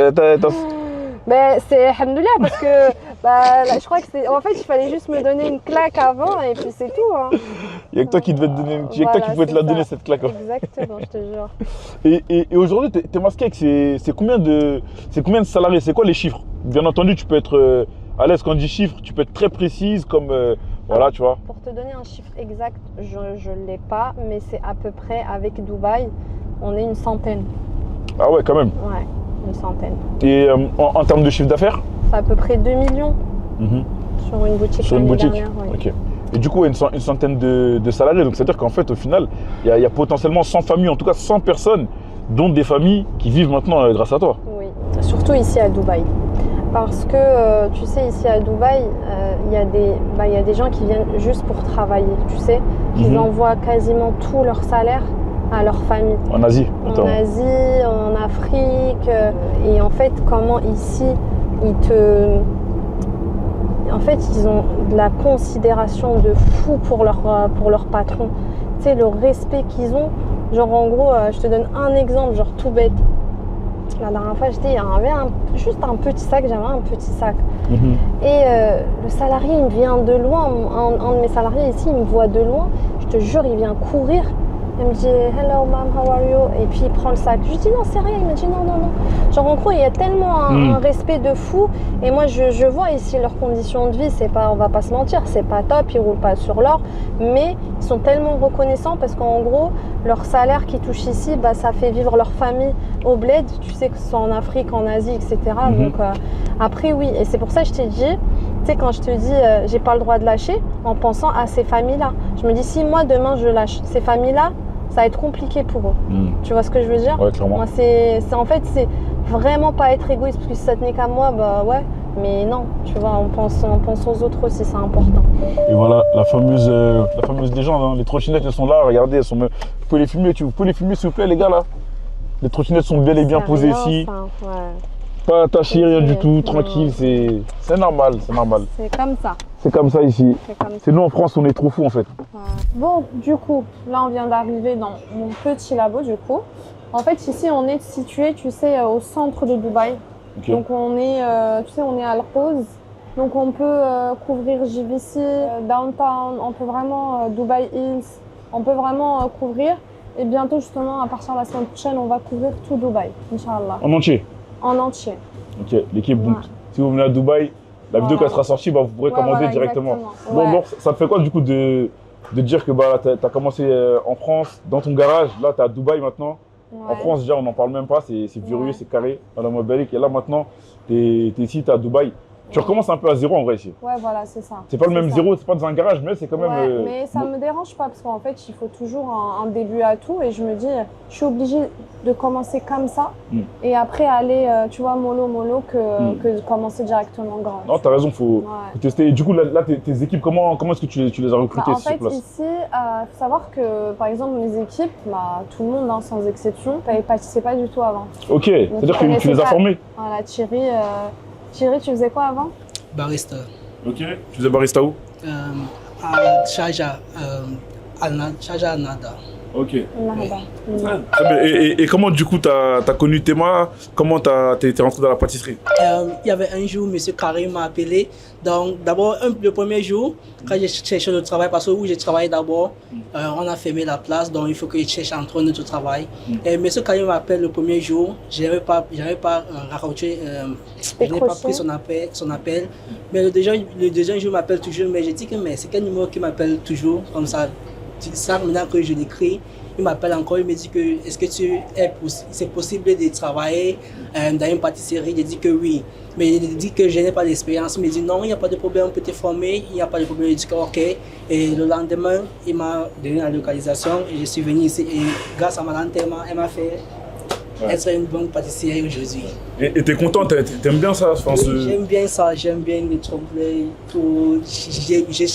Ben, c'est alhamdoulilah parce que bah, là, je crois que c'est. En fait, il fallait juste me donner une claque avant et puis c'est tout. Hein.
Il n'y a que toi qui devait te donner, il y a que toi qui pouvait te la donner cette claque.
Exactement, je te jure.
Et aujourd'hui, t'es masqué avec c'est combien de salariés? C'est quoi les chiffres? Bien entendu, tu peux être à l'aise quand on dit chiffres, tu peux être très précise comme voilà, tu vois.
Pour te donner un chiffre exact, je ne l'ai pas, mais c'est à peu près avec Dubaï, on est une centaine.
Ah ouais, quand même.
Ouais. Une centaine.
Et en termes de chiffre d'affaires?
C'est à peu près 2 millions sur une boutique.
Sur une boutique
dernière, oui.
Ok. Et du coup, une centaine de salariés. Donc, c'est-à-dire qu'en fait, au final, il y a potentiellement 100 familles, en tout cas 100 personnes, dont des familles qui vivent maintenant grâce à toi.
Oui, surtout ici à Dubaï. Parce que, tu sais, ici à Dubaï, il y a des gens qui viennent juste pour travailler, tu sais. Ils envoient quasiment tout leur salaire à leur famille.
En Asie
En Asie, en Afrique. Et en fait, comment ici, en fait, ils ont de la considération de fou pour leur patron. Tu sais, le respect qu'ils ont. Genre, en gros, je te donne un exemple, genre tout bête. La dernière fois, il y avait juste un petit sac, j'avais un petit sac. Et le salarié, il me vient de loin. Un de mes salariés ici, il me voit de loin. Je te jure, il vient courir. Il me dit hello ma'am, how are you? Et puis il prend le sac. Je lui dis non, c'est rien. Il me dit non. Genre en gros, il y a tellement un respect de fou. Et moi, je vois ici leurs conditions de vie. C'est pas, on va pas se mentir, c'est pas top. Ils roulent pas sur l'or, mais ils sont tellement reconnaissants parce qu'en gros, leur salaire qu'ils touchent ici, bah, ça fait vivre leur famille au bled. Tu sais que ce soit en Afrique, en Asie, etc. Donc après oui. Et c'est pour ça que je t'ai dit. Tu sais, quand je te dis j'ai pas le droit de lâcher, en pensant à ces familles-là. Je me dis, si moi, demain, je lâche, ces familles-là, ça va être compliqué pour eux. Tu vois ce que je veux dire?
Ouais, clairement.
Moi, en fait, c'est vraiment pas être égoïste, parce que si ça tenait qu'à moi, bah ouais, Mais non, tu vois, on pense aux autres aussi, c'est important.
Et voilà, la fameuse légende, hein. Les trottinettes, elles sont là, regardez, elles sont... Vous pouvez les filmer, vous pouvez les filmer s'il vous plaît les gars là. Les trottinettes sont bel et bien posées ici.
Ça, ouais.
Pas attaché, rien du tout, tranquille, c'est normal, c'est normal.
C'est comme ça.
C'est comme ça ici. C'est nous en France, on est trop fous en fait.
Ouais. Bon, du coup, là on vient d'arriver dans mon petit labo du coup. En fait, ici on est situé, tu sais, au centre de Dubaï.
Okay.
Donc on est, tu sais, on est à Al Rose. Donc on peut couvrir JVC, Downtown, on peut vraiment Dubai Hills, on peut vraiment couvrir. Et bientôt justement, à partir de la semaine prochaine, on va couvrir tout Dubaï, Inch'Allah.
En entier?
En entier.
Ok, l'équipe, donc si vous venez à Dubaï, la vidéo qui sera sortie, bah, vous pourrez commander directement. Bon, donc ça te fait quoi du coup de dire que bah, tu as commencé en France, dans ton garage, là tu es à Dubaï maintenant. En France déjà on n'en parle même pas, c'est verrouillé, c'est carré, à la Mobile. Et là maintenant, tu es ici, tu es à Dubaï. Tu recommences un peu à zéro en vrai ici.
Ouais, voilà, c'est ça.
C'est pas le même zéro, c'est pas dans un garage, mais c'est quand même...
mais ça me dérange pas parce qu'en fait, il faut toujours un début à tout et je me dis, je suis obligée de commencer comme ça et après aller, tu vois, mollo que de commencer directement grand.
Non, t'as raison, faut tester. Et du coup, là tes équipes, comment est-ce que tu les as recrutées
en fait, ici, faut savoir que, par exemple, mes équipes, tout le monde, hein, sans exception, ne pâtissait pas du tout avant.
Ok, c'est-à-dire que tu les as formés?
Voilà, Thierry, tu faisais quoi avant?
Barista.
Ok, tu faisais barista où?
À Sharjah, Sharjah à Nada.
Ok.
Très
bien. Et comment du coup tu as connu Théma? Comment tu es rentré dans la pâtisserie?
Il y avait un jour, M. Karim m'a appelé. Donc d'abord, le premier jour, quand j'ai cherché le travail, parce que où j'ai travaillé d'abord, on a fermé la place, donc il faut que je cherche entre notre travail. Et M. Karim m'appelle le premier jour, je n'avais pas raccroché, je n'ai pas pris son appel. Mais le deuxième jour, il m'appelle toujours, mais j'ai dit que c'est quel numéro qui m'appelle toujours comme ça? Ça, maintenant que je l'écris, il m'appelle encore, il me dit que est-ce que c'est possible de travailler dans une pâtisserie? J'ai dit que oui, mais il dit que je n'ai pas d'expérience. Il me dit non, il n'y a pas de problème, on peut te former, il n'y a pas de problème. Il dit que ok. Et le lendemain, il m'a donné la localisation et je suis venu ici. Et grâce à Madame Thelma, elle m'a fait être une bonne pâtissière aujourd'hui. Et
tu es content, t'aimes bien ça?
J'aime bien ça, j'aime bien les trompe-l'œil. Je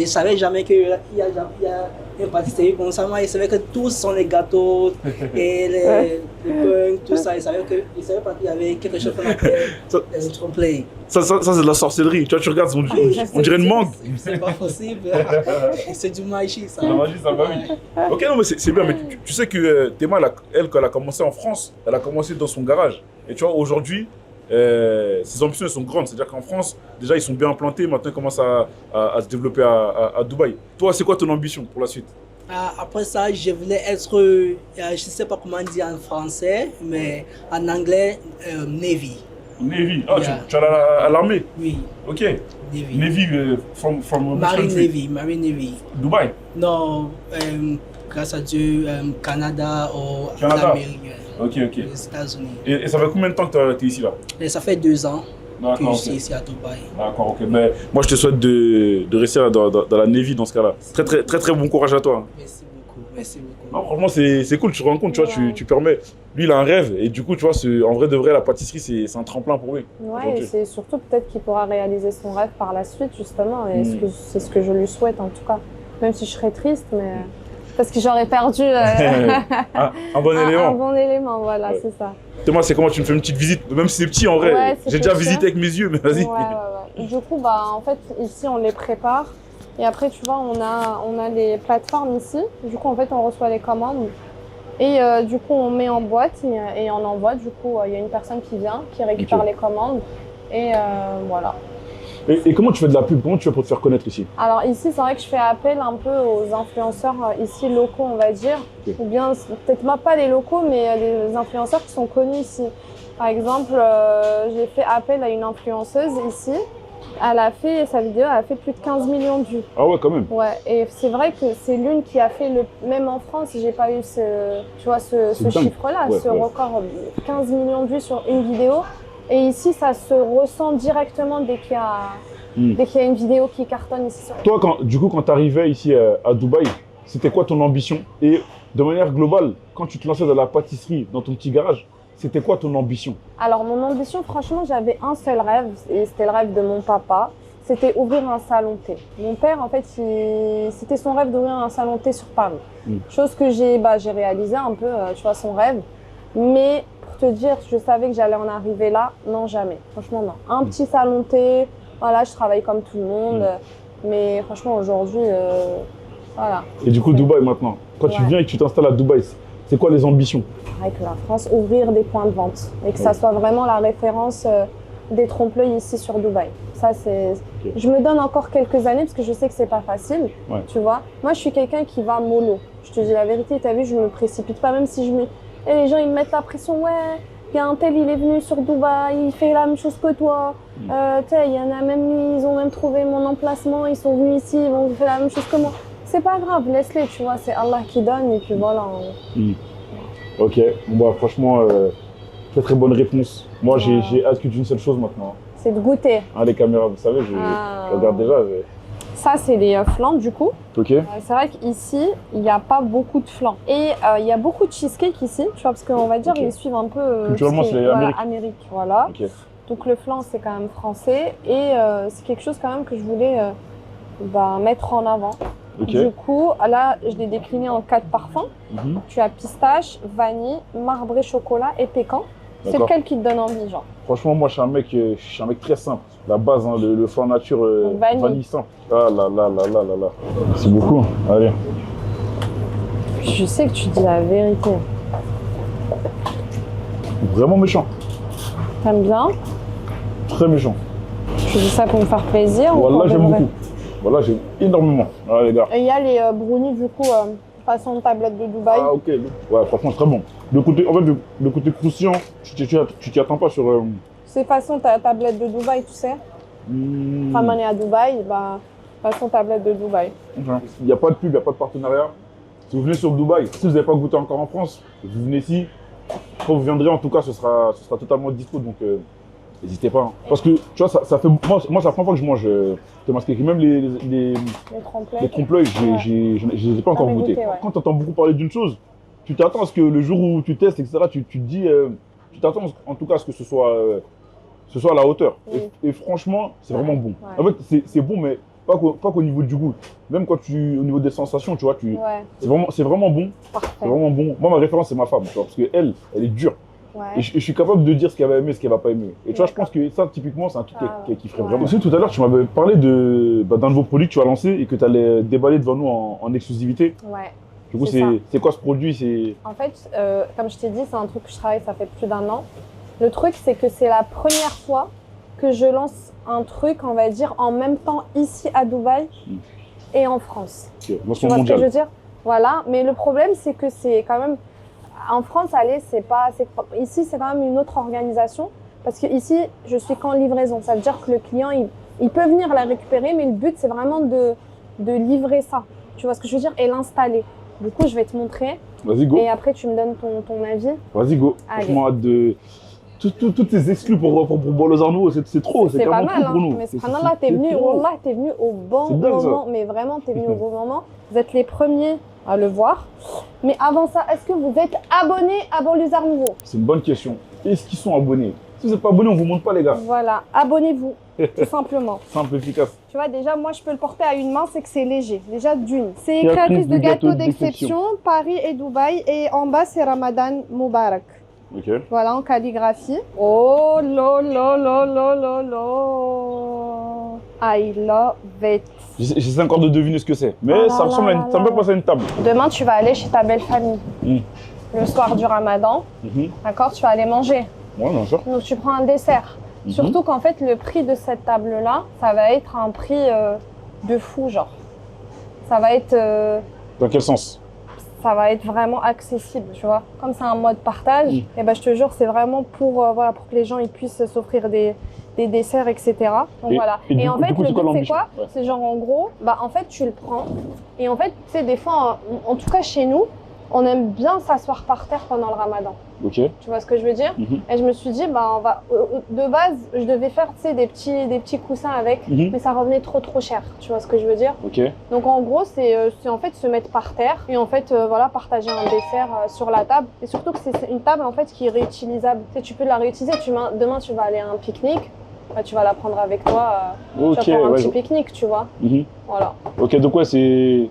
savais jamais qu'il y a une pâtisserie comme ça. Moi, je savais que tous sont les gâteaux et les pains, tout ça. Je savais pas qu'il y avait quelque chose qu'on appelle les trompe-l'œil.
Ça c'est de la sorcellerie. Tu vois, tu regardes, on dirait une mangue.
C'est pas possible. C'est du magie, ça.
La magie, ça va, oui. Ok, non, mais c'est bien. Mais tu sais que Théma, elle, quand elle a commencé en France, elle a commencé dans son garage. Et tu vois, aujourd'hui, ses ambitions elles sont grandes. C'est-à-dire qu'en France, déjà, ils sont bien implantés. Maintenant, ils commencent à se développer à Dubaï. Toi, c'est quoi ton ambition pour la suite?
Après ça, je voulais être, je ne sais pas comment dire en français, mais en anglais, Navy.
Navy. Ah, tu as à l'armée?
Oui.
Ok.
Navy.
Navy from
Marine Navy. Marine Navy.
Dubaï?
Non, grâce à Dieu, Canada ou l'Amérique.
Ok.
Les États-Unis.
Et ça fait combien de temps que tu es ici là?
Et ça fait 2 ans que je suis
okay.
ici à Dubaï.
D'accord, ok. Mais moi, je te souhaite de rester dans la Navy dans ce cas-là. Très bon courage à toi.
Merci beaucoup.
Non, franchement, c'est cool. Tu te rends compte, tu vois, tu permets. Lui, il a un rêve. Et du coup, tu vois, en vrai de vrai, la pâtisserie, c'est un tremplin pour lui.
Ouais, et c'est surtout peut-être qu'il pourra réaliser son rêve par la suite, justement. Et c'est ce que je lui souhaite, en tout cas. Même si je serais triste, mais... Parce que j'aurais perdu
un bon élément.
Un bon élément, voilà, c'est ça.
Dis-moi, c'est comment tu me fais une petite visite? Même si c'est petit, en vrai.
Ouais,
j'ai déjà visité avec mes yeux, mais vas-y.
Ouais. Du coup, en fait, ici, on les prépare. Et après, tu vois, on a les plateformes ici. Du coup, en fait, on reçoit les commandes. Et du coup, on met en boîte et on envoie. Du coup, il y a une personne qui vient, qui récupère les commandes. Et voilà.
Et comment tu fais de la pub? Comment tu fais pour te faire connaître ici?
Alors ici, c'est vrai que je fais appel un peu aux influenceurs ici locaux, on va dire. Ou bien, peut-être pas les locaux, mais les influenceurs qui sont connus ici. Par exemple, j'ai fait appel à une influenceuse ici. Sa vidéo a fait plus de 15 millions de vues.
Ah ouais, quand même.
Ouais, et c'est vrai que c'est l'une qui a fait même en France, j'ai pas eu ce chiffre-là, ce record, 15 millions de vues sur une vidéo. Et ici, ça se ressent directement dès qu'il y a une vidéo qui cartonne ici.
Toi, quand tu arrivais ici à Dubaï, c'était quoi ton ambition? Et de manière globale, quand tu te lançais dans la pâtisserie, dans ton petit garage, c'était quoi ton ambition?
Alors, mon ambition, franchement, j'avais un seul rêve, et c'était le rêve de mon papa. C'était ouvrir un salon thé. Mon père, en fait, c'était son rêve d'ouvrir un salon thé sur Paris. Chose que j'ai réalisé un peu, tu vois, son rêve. Mais pour te dire, je savais que j'allais en arriver là. Non, jamais. Franchement, non. Un petit salon thé, voilà, je travaille comme tout le monde. Mais franchement, aujourd'hui, voilà.
Et du coup, Dubaï maintenant, quand tu viens et que tu t'installes à Dubaï, c'est quoi les ambitions?
Avec la France, ouvrir des points de vente. Et que ça soit vraiment la référence des trompe-l'œil ici sur Dubaï. Ça, c'est... Je me donne encore quelques années parce que je sais que c'est pas facile, tu vois. Moi, je suis quelqu'un qui va mollo. Je te dis la vérité, t'as vu, je me précipite pas, même si je me... Et les gens, ils me mettent la pression, ouais, il y a un tel, il est venu sur Dubaï, il fait la même chose que toi. Tu sais, il y en a même, ils ont même trouvé mon emplacement, ils sont venus ici, ils vont faire la même chose que moi. C'est pas grave, laisse-les, tu vois, c'est Allah qui donne et puis voilà.
Ok, bon bah franchement, très bonne réponse. Moi, j'ai hâte que d'une seule chose maintenant.
C'est de goûter.
Ah, les caméras, vous savez, je regarde déjà.
Ça, c'est les flancs du coup.
Ok.
C'est vrai qu'ici, il n'y a pas beaucoup de flancs. Et il y a beaucoup de cheesecake ici, tu vois, parce qu'on va dire ils suivent un peu...
Culturellement, c'est
Amérique, voilà. Donc le flan, c'est quand même français. Et c'est quelque chose quand même que je voulais mettre en avant. Du coup, là, je l'ai décliné en 4 parfums. Tu as pistache, vanille, marbré chocolat et pécan. C'est lequel qui te donne envie, genre? Franchement,
moi, je suis un mec très simple. La base, hein, le flan nature, vanille simple. Ah là là là là là là. Merci beaucoup. Allez.
Je sais que tu dis la vérité.
Vraiment méchant.
T'aimes bien?
Très méchant.
Tu dis ça pour me faire plaisir?
Voilà, j'aime beaucoup. Voilà, j'aime énormément. Ah, les gars.
Et il y a les brownies, du coup, façon tablette de Dubaï.
Ah, ok. Ouais, franchement, très bon. Le côté croustillant, tu t'y attends pas sur...
C'est façon tablette de Dubaï, tu sais. Comme on est à Dubaï, façon tablette de Dubaï.
Il n'y a pas de pub, il n'y a pas de partenariat. Si vous venez sur Dubaï, si vous n'avez pas goûté encore en France, vous venez ici. Quand vous viendrez, en tout cas, ce sera totalement dispo. Donc, n'hésitez pas. Hein. Parce que, tu vois, ça fait... Moi, c'est la première fois que je mange de masquer. Même les trompe-l'œil, je ne les ai pas encore goûtés. Quand tu entends beaucoup parler d'une chose, tu t'attends à ce que le jour où tu testes, etc., tu te dis... tu t'attends en tout cas à ce que ce soit à la hauteur. Et franchement, c'est vraiment bon. En fait, c'est bon, mais pas qu'au niveau du goût. Même au niveau des sensations, tu vois, c'est vraiment bon. C'est vraiment bon. Moi, ma référence, c'est ma femme, tu vois, parce qu'elle est dure. Et je suis capable de dire ce qu'elle va aimer et ce qu'elle va pas aimer. Et tu vois, je pense que ça, typiquement, c'est un truc qui ferait vraiment. Aussi, tout à l'heure, tu m'avais parlé d'un nouveau produit que tu as lancé et que tu allais déballer devant nous en exclusivité.
Ouais.
Du coup, c'est quoi ce produit?
En fait, comme je t'ai dit, c'est un truc que je travaille, ça fait plus d'1 an. Le truc, c'est que c'est la première fois que je lance un truc, on va dire, en même temps ici à Dubaï et en France. Tu vois ce que je veux dire? Voilà, mais le problème, c'est que c'est quand même... En France, ici, c'est quand même une autre organisation. Parce que ici, je suis qu'en livraison. Ça veut dire que le client, il peut venir la récupérer, mais le but, c'est vraiment de livrer ça. Tu vois ce que je veux dire? Et l'installer. Du coup, je vais te montrer.
Vas-y, go.
Et après, tu me donnes ton avis.
Vas-y, go. Franchement, hâte de... Toutes ces exclus pour Bolos Arnaud, c'est trop.
C'est pas mal, hein. Mais subhanallah, t'es venu au bon moment. Mais vraiment, t'es venu au bon moment. Vous êtes les premiers à le voir. Mais avant ça, est-ce que vous êtes abonnés à Banlieusards Nouveau?
C'est une bonne question. Est-ce qu'ils sont abonnés? Si vous n'êtes pas abonnés, on ne vous montre pas, les gars.
Voilà, abonnez-vous, tout simplement.
Simple, efficace.
Tu vois, déjà, moi, je peux le porter à une main, c'est que c'est léger. Déjà, d'une. C'est créatrice de gâteaux d'exception, Paris et Dubaï. Et en bas, c'est Ramadan Moubarak.
Ok.
Voilà, en calligraphie. Oh, I love it.
J'essaie encore de deviner ce que c'est. Mais ça ressemble ça me fait penser à une table.
Demain, tu vas aller chez ta belle famille. Le soir du Ramadan. D'accord, tu vas aller manger.
Ouais, bien sûr.
Donc, tu prends un dessert. Surtout qu'en fait, le prix de cette table-là, ça va être un prix de fou, genre. Ça va être...
Dans quel sens?
Ça va être vraiment accessible, tu vois. Comme c'est un mode partage, et ben, je te jure, c'est vraiment pour que les gens ils puissent s'offrir des desserts, etc. Donc voilà. Et en fait, le but, c'est quoi? C'est genre, en gros, en fait, tu le prends. Et en fait, tu sais, des fois, en tout cas chez nous, on aime bien s'asseoir par terre pendant le ramadan.
Ok.
Tu vois ce que je veux dire? Et je me suis dit, bah, de base, je devais faire des petits coussins avec, mais ça revenait trop cher. Tu vois ce que je veux dire?
Ok.
Donc en gros, c'est en fait se mettre par terre et en fait voilà, partager un dessert sur la table. Et surtout que c'est une table en fait qui est réutilisable. Tu sais, tu peux la réutiliser. Demain, tu vas aller à un pique-nique. Bah, tu vas la prendre avec toi, tu vas faire un petit pique-nique, tu vois. Voilà.
Ok, donc ouais,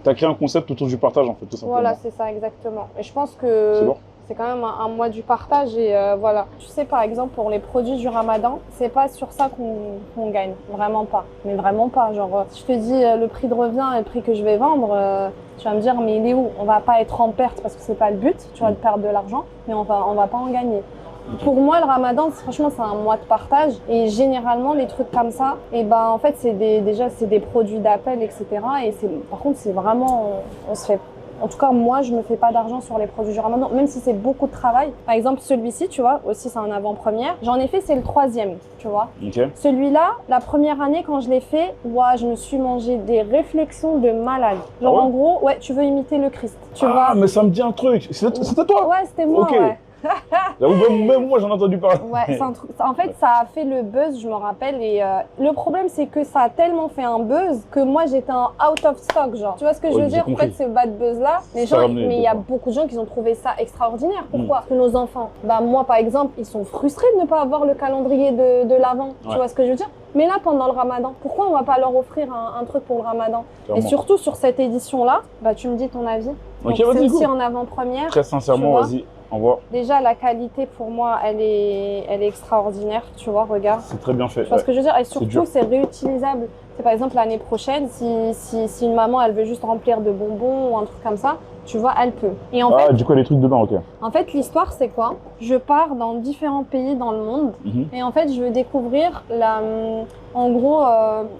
t'as créé un concept autour du partage en fait, tout simplement.
Voilà, c'est ça, exactement. Et je pense que c'est quand même un mois du partage et voilà. Tu sais, par exemple, pour les produits du ramadan, c'est pas sur ça qu'on gagne. Vraiment pas. Mais vraiment pas. Genre, si je te dis le prix de revient et le prix que je vais vendre, tu vas me dire, mais il est où? On va pas être en perte parce que c'est pas le but, tu vas perdre de l'argent, mais on va pas en gagner. Pour moi, le ramadan, franchement, c'est un mois de partage. Et généralement, les trucs comme ça, et ben, en fait, c'est des produits d'appel, etc. Et par contre, c'est vraiment, on se fait. En tout cas, moi, je me fais pas d'argent sur les produits du ramadan, même si c'est beaucoup de travail. Par exemple, celui-ci, tu vois, aussi, c'est un avant-première. J'en ai fait, c'est le 3e, tu vois.
Okay.
Celui-là, la première année, quand je l'ai fait, je me suis mangé des réflexions de malade. Genre, en gros, ouais, tu veux imiter le Christ, tu vois.
Ah, mais ça me dit un truc. C'était toi?
Ouais, c'était moi, ouais.
Même moi j'en ai entendu parler.
Ouais, en fait, ça a fait le buzz, je me rappelle. Et le problème, c'est que ça a tellement fait un buzz que moi j'étais en out of stock, genre. Tu vois ce que je veux dire? En fait, ce bad buzz là, mais il y a beaucoup de gens qui ont trouvé ça extraordinaire. Pourquoi? Parce que nos enfants, bah moi par exemple, ils sont frustrés de ne pas avoir le calendrier de l'Avent. Tu vois ce que je veux dire? Mais là, pendant le ramadan, pourquoi on va pas leur offrir un truc pour le ramadan? Et surtout sur cette édition là, bah tu me dis ton avis.
Ok,
c'est aussi en avant-première.
Très sincèrement, vas-y.
Déjà, la qualité, pour moi, elle est extraordinaire, tu vois, regarde.
C'est très bien fait.
Tu vois ce que je veux dire? Et surtout, c'est réutilisable. C'est par exemple, l'année prochaine, si une maman, elle veut juste remplir de bonbons ou un truc comme ça, tu vois, elle peut. Et en fait,
du coup, les trucs dedans, ok.
En fait, l'histoire, c'est quoi? Je pars dans différents pays dans le monde et en fait, je veux découvrir, en gros,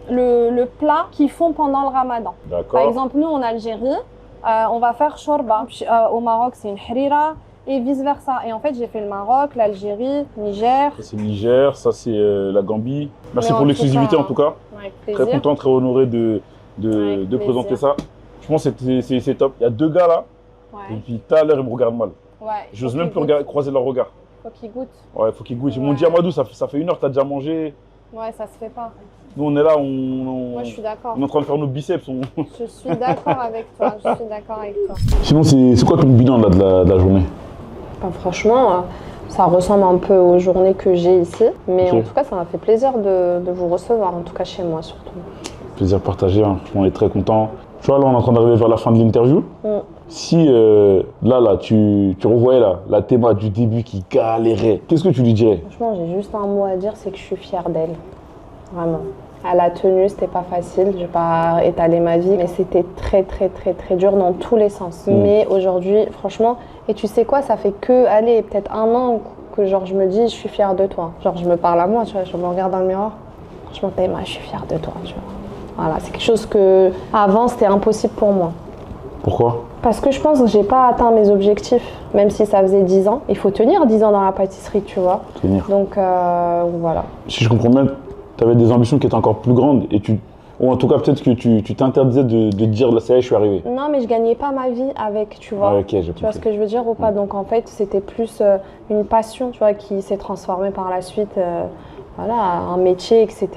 le plat qu'ils font pendant le ramadan.
D'accord.
Par exemple, nous, en Algérie, on va faire shorba. Au Maroc, c'est une harira. Et vice-versa. Et en fait, j'ai fait le Maroc, l'Algérie, Niger.
Ça, c'est Niger, ça, c'est la Gambie. Merci pour l'exclusivité, en tout cas.
Avec plaisir.
Très content, très honoré de présenter ça. Je pense que c'est top. Il y a 2 gars là, et puis tout à l'heure, ils me regardent mal.
Ouais.
J'ose même plus croiser leur regard.
Faut qu'ils goûtent.
Ouais, faut qu'ils goûtent. Ils m'ont dit, Amadou, ça fait 1 heure, t'as déjà mangé.
Ouais, ça se fait pas.
Nous, on est là,
Moi, je suis d'accord.
On est en train de faire nos biceps.
Je suis d'accord avec toi. Je suis d'accord avec toi.
Sinon, c'est quoi ton bilan là, de la journée?
Enfin, franchement, ça ressemble un peu aux journées que j'ai ici. Mais en tout cas, ça m'a fait plaisir de vous recevoir, en tout cas chez moi surtout.
Plaisir partagé, hein. On est très contents. Tu vois, là, on est en train d'arriver vers la fin de l'interview. Si là, tu revoyais la Théma du début qui galérait, qu'est-ce que tu lui dirais?
Franchement, j'ai juste un mot à dire, c'est que je suis fière d'elle. Vraiment. Elle a tenu, c'était pas facile, je vais pas étaler ma vie, mais c'était très dur dans tous les sens. Mais aujourd'hui, franchement, et tu sais quoi, ça fait que, allez, peut-être 1 an que genre je me dis, je suis fière de toi. Genre je me parle à moi, tu vois, je me regarde dans le miroir. Franchement, Théma, je suis fière de toi, tu vois. Voilà, c'est quelque chose que, avant, c'était impossible pour moi.
Pourquoi?
Parce que je pense que j'ai pas atteint mes objectifs, même si ça faisait 10 ans. Il faut tenir 10 ans dans la pâtisserie, tu vois. Donc, voilà.
Si je comprends bien, tu avais des ambitions qui étaient encore plus grandes et ou en tout cas peut-être que tu t'interdisais de dire là, ça y est, je suis arrivé.
Non, mais je gagnais pas ma vie avec, tu vois.
Ah, ok, j'ai compris.
Tu vois ce que je veux dire ou pas? Donc en fait, c'était plus une passion, tu vois, qui s'est transformée par la suite, voilà, un métier, etc.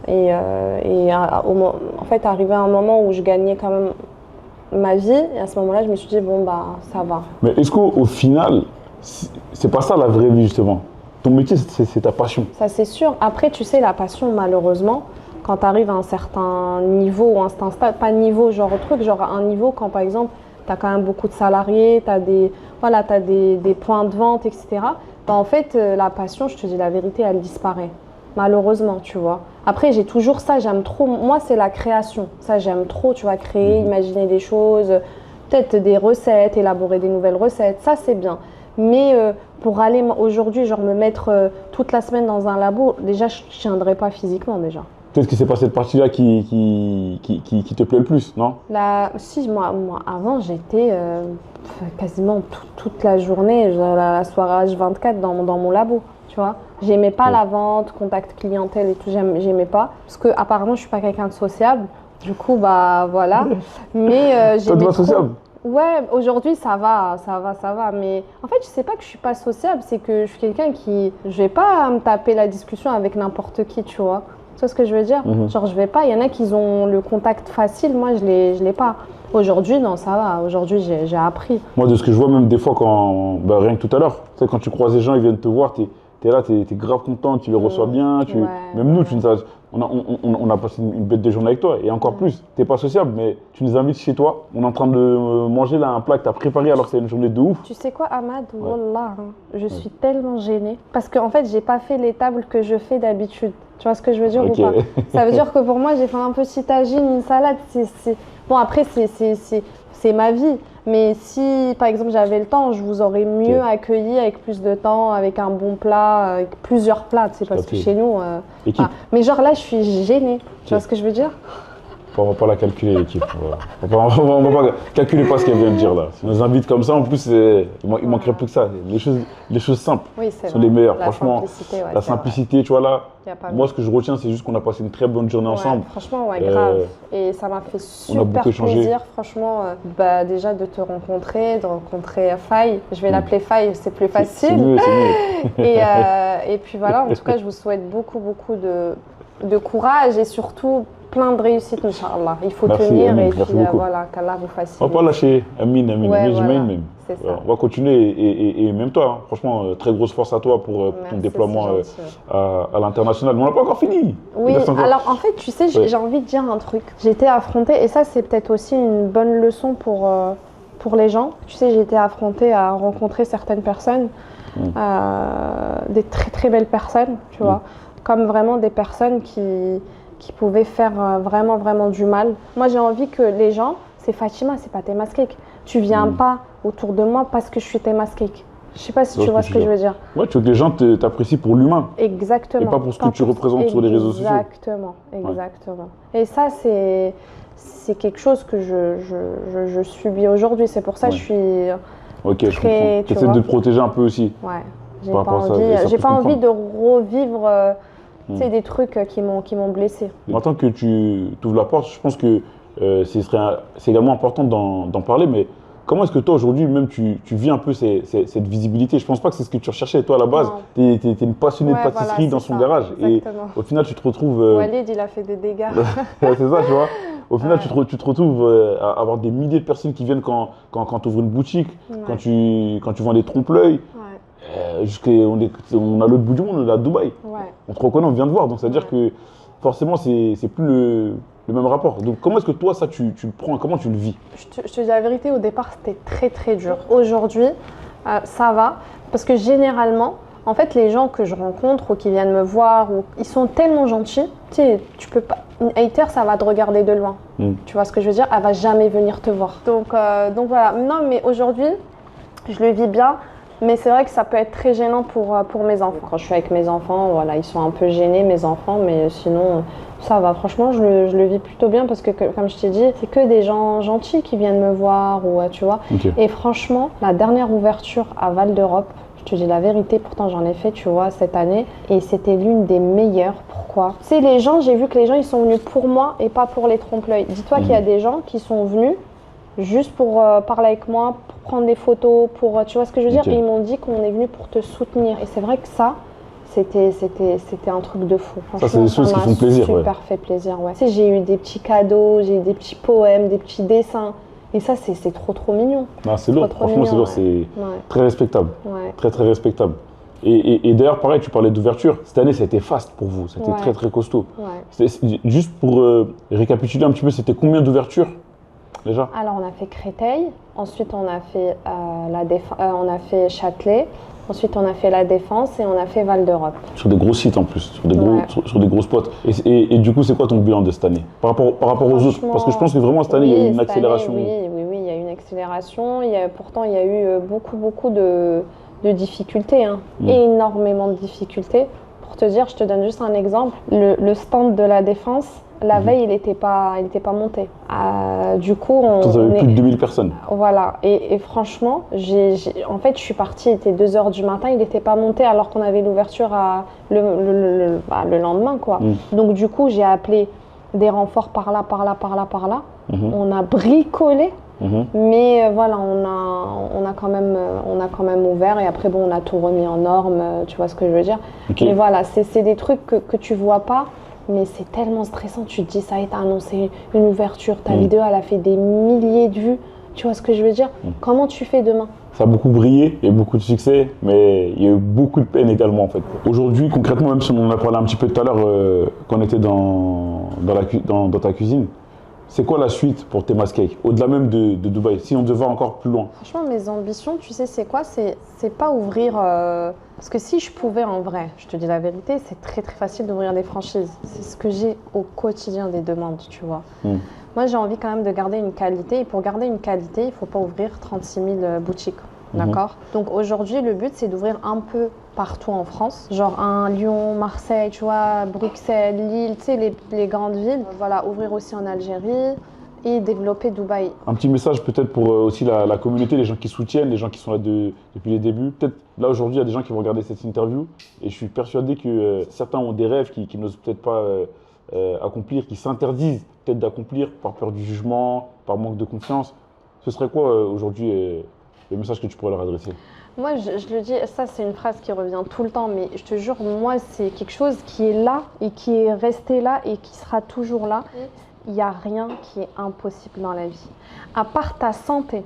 Et en fait, arrivé à un moment où je gagnais quand même ma vie, et à ce moment-là, je me suis dit, bon, bah, ça va.
Mais est-ce qu'au final, c'est pas ça la vraie vie, justement? Ton métier, c'est ta passion.
Ça, c'est sûr. Après, tu sais, la passion, malheureusement, quand tu arrives à un certain niveau ou un stade, pas niveau, genre truc, genre un niveau quand, par exemple, tu as quand même beaucoup de salariés, tu as des points de vente, etc. Bah, en fait, la passion, je te dis la vérité, elle disparaît. Malheureusement, tu vois. Après, j'ai toujours ça, j'aime trop. Moi, c'est la création. Ça, j'aime trop, tu vois, créer, imaginer des choses, peut-être des recettes, élaborer des nouvelles recettes. Ça, c'est bien. Mais pour aller aujourd'hui, genre me mettre toute la semaine dans un labo, déjà, je ne tiendrai pas physiquement, déjà.
Qu'est-ce que c'est pas cette partie-là qui te plaît le plus, non?
Si, moi avant, j'étais quasiment toute la journée, la soirée H24 dans mon labo, tu vois. J'aimais pas la vente, contact clientèle et tout, j'aimais pas. Parce que apparemment, je suis pas quelqu'un de sociable. Du coup, bah voilà. Mais
j'aimais trop... sociable?
Ouais, aujourd'hui ça va. Mais en fait, je sais pas que je suis pas sociable, c'est que je suis quelqu'un qui. Je vais pas me taper la discussion avec n'importe qui, tu vois. Tu vois ce que je veux dire? Genre, je vais pas. Il y en a qui ont le contact facile, moi je l'ai pas. Aujourd'hui, non, ça va. Aujourd'hui, j'ai appris.
Moi, de ce que je vois, même des fois, rien que tout à l'heure, tu sais, quand tu croises des gens, ils viennent te voir, t'es là, t'es grave content, tu les reçois bien.
Ouais,
même nous, on a passé une bête de journée avec toi. Et encore plus, t'es pas sociable, mais tu nous invites chez toi. On est en train de manger là un plat que t'as préparé alors que c'est une journée de ouf.
Tu sais quoi, Ahmad? Wallah, je suis tellement gênée. Parce qu'en fait, j'ai pas fait les tables que je fais d'habitude. Tu vois ce que je veux dire ou pas? Ça veut dire que pour moi, j'ai fait un petit tagine, une salade. Bon, après, c'est ma vie. Mais si, par exemple, j'avais le temps, je vous aurais mieux accueilli avec plus de temps, avec un bon plat, avec plusieurs plats, tu sais, parce que chez nous... mais genre là, je suis gênée. Tu vois ce que je veux dire?
On va pas la calculer, l'équipe. On va pas calculer pas ce qu'elle vient de dire là. Si on nous invite comme ça, en plus, il manquerait plus que ça. Les choses simples sont les meilleures. Franchement, la simplicité, tu vois là. Moi, ce que je retiens, c'est juste qu'on a passé une très bonne journée ensemble.
Franchement, grave. Et ça m'a fait super plaisir, franchement, déjà de te rencontrer, de rencontrer Faye. Je vais l'appeler Faye, c'est plus facile.
C'est mieux.
Et puis voilà, en tout cas, je vous souhaite beaucoup de courage et surtout plein de réussite, Inch'Allah. Il faut tenir
Amin,
et puis voilà, qu'Allah vous facilite.
On va pas lâcher, Amin, j'imagine même.
C'est ça.
On va continuer et même toi, franchement, très grosse force à toi pour ton déploiement à l'international. Mais on n'a pas encore fini.
Oui, alors en fait, tu sais, j'ai envie de dire un truc. J'ai été affrontée, et ça c'est peut-être aussi une bonne leçon pour les gens. Tu sais, j'ai été affrontée à rencontrer certaines personnes, des très très belles personnes, tu vois, comme vraiment des personnes qui pouvaient faire vraiment du mal. Moi, j'ai envie que les gens, c'est Fatima, c'est pas Temaskek. Tu viens pas autour de moi parce que je suis Temaskek. Je sais pas si tu vois ce que je veux dire.
Ouais, tu veux que les gens t'apprécient pour l'humain.
Exactement.
Et pas pour ce que tu représentes sur les réseaux sociaux.
Exactement. Et ça, c'est quelque chose que je subis aujourd'hui. C'est pour ça que je suis
Ok, je comprends. Tu essaies de te protéger un peu aussi.
Ouais. J'ai pas envie de revivre des trucs qui m'ont blessée.
Maintenant que tu ouvres la porte, je pense que c'est également important d'en parler, mais comment est-ce que toi aujourd'hui même tu vis un peu cette visibilité? Je pense pas que c'est ce que tu recherchais toi à la base. Tu es une passionnée de pâtisserie dans son garage.
Exactement.
Et au final tu te retrouves...
Walid il a fait des dégâts.
C'est ça, tu vois. Au final tu te retrouves à avoir des milliers de personnes qui viennent quand tu ouvres une boutique, quand tu vends des trompe-l'œil. On a l'autre bout du monde, on est à Dubaï. On te reconnaît, on vient te voir. Donc, c'est-à-dire que forcément, c'est plus le même rapport. Donc, comment est-ce que toi, ça, tu le prends? Comment tu le vis?
Je te dis la vérité, au départ, c'était très, très dur. Aujourd'hui, ça va. Parce que généralement, en fait, les gens que je rencontre ou qui viennent me voir, ils sont tellement gentils. Tu sais, tu peux pas... Une hater, ça va te regarder de loin. Tu vois ce que je veux dire? Elle va jamais venir te voir. Donc voilà. Non, mais aujourd'hui, je le vis bien. Mais c'est vrai que ça peut être très gênant pour mes enfants. Quand je suis avec mes enfants, voilà, ils sont un peu gênés, mes enfants, mais sinon, ça va. Franchement, je le vis plutôt bien parce que, comme je t'ai dit, c'est que des gens gentils qui viennent me voir, ou tu vois. Et franchement, la dernière ouverture à Val d'Europe, je te dis la vérité, pourtant j'en ai fait, tu vois, cette année, et c'était l'une des meilleures. Pourquoi? Tu sais, les gens, j'ai vu que les gens, ils sont venus pour moi et pas pour les trompe-l'œil. Dis-toi qu'il y a des gens qui sont venus juste pour parler avec moi, pour prendre des photos, tu vois ce que je veux dire? Et ils m'ont dit qu'on est venu pour te soutenir. Et c'est vrai que ça, c'était un truc de fou.
Ça, c'est des choses qui font plaisir.
Super fait plaisir, ouais. Tu sais, j'ai eu des petits cadeaux, j'ai eu des petits poèmes, des petits dessins. Et ça, c'est trop mignon.
C'est lourd, franchement, c'est lourd, c'est très respectable. Très, très respectable. Et d'ailleurs, pareil, tu parlais d'ouverture. Cette année, c'était fast pour vous, c'était très, très costaud. Juste pour récapituler un petit peu, c'était combien d'ouvertures déjà?
Alors, on a fait Créteil, ensuite on a fait, on a fait Châtelet, ensuite on a fait La Défense et on a fait Val d'Europe.
Sur des gros sites en plus, sur des gros spots. Et du coup, c'est quoi ton bilan de cette année par rapport aux autres? Parce que je pense que vraiment cette année, il y a eu une accélération.
Oui, il y a eu une accélération. Pourtant, il y a eu beaucoup de difficultés, énormément de difficultés. Pour te dire, je te donne juste un exemple. Le stand de La Défense, la veille, il n'était pas monté. Du coup,
on avait plus de 2000 personnes.
Voilà. Et franchement, en fait, je suis partie, il était 2h du matin, il n'était pas monté alors qu'on avait l'ouverture le lendemain, quoi. Donc, du coup, j'ai appelé des renforts par là. On a bricolé Mais voilà, on a quand même ouvert et après, bon, on a tout remis en norme, tu vois ce que je veux dire.
Okay.
Mais voilà, c'est des trucs que tu vois pas, mais c'est tellement stressant. Tu te dis, ça y est, t'as annoncé une ouverture, ta vidéo, elle a fait des milliers de vues. Tu vois ce que je veux dire? Comment tu fais demain?
Ça a beaucoup brillé, il y a eu beaucoup de succès, mais il y a eu beaucoup de peine également en fait. Aujourd'hui, concrètement, même si on en a parlé un petit peu tout à l'heure quand on était dans ta cuisine, c'est quoi la suite pour Temas Cake, au-delà même de Dubaï, si on devait encore plus loin?
Franchement, mes ambitions, tu sais, c'est quoi? C'est pas ouvrir... Parce que si je pouvais en vrai, je te dis la vérité, c'est très très facile d'ouvrir des franchises. C'est ce que j'ai au quotidien des demandes, tu vois. Moi, j'ai envie quand même de garder une qualité. Et pour garder une qualité, il ne faut pas ouvrir 36 000 boutiques. D'accord? Donc aujourd'hui, le but, c'est d'ouvrir un peu partout en France. Genre un Lyon, Marseille, tu vois, Bruxelles, Lille, tu sais, les grandes villes. Voilà, ouvrir aussi en Algérie et développer Dubaï.
Un petit message peut-être pour aussi la communauté, les gens qui soutiennent, les gens qui sont là depuis les débuts. Peut-être là aujourd'hui, il y a des gens qui vont regarder cette interview et je suis persuadé que certains ont des rêves qui n'osent peut-être pas accomplir, qui s'interdisent peut-être d'accomplir par peur du jugement, par manque de confiance. Ce serait quoi aujourd'hui le message que tu pourrais leur adresser?
Moi, je le dis, ça c'est une phrase qui revient tout le temps, mais je te jure, moi c'est quelque chose qui est là et qui est resté là et qui sera toujours là. Il n'y a rien qui est impossible dans la vie. À part ta santé.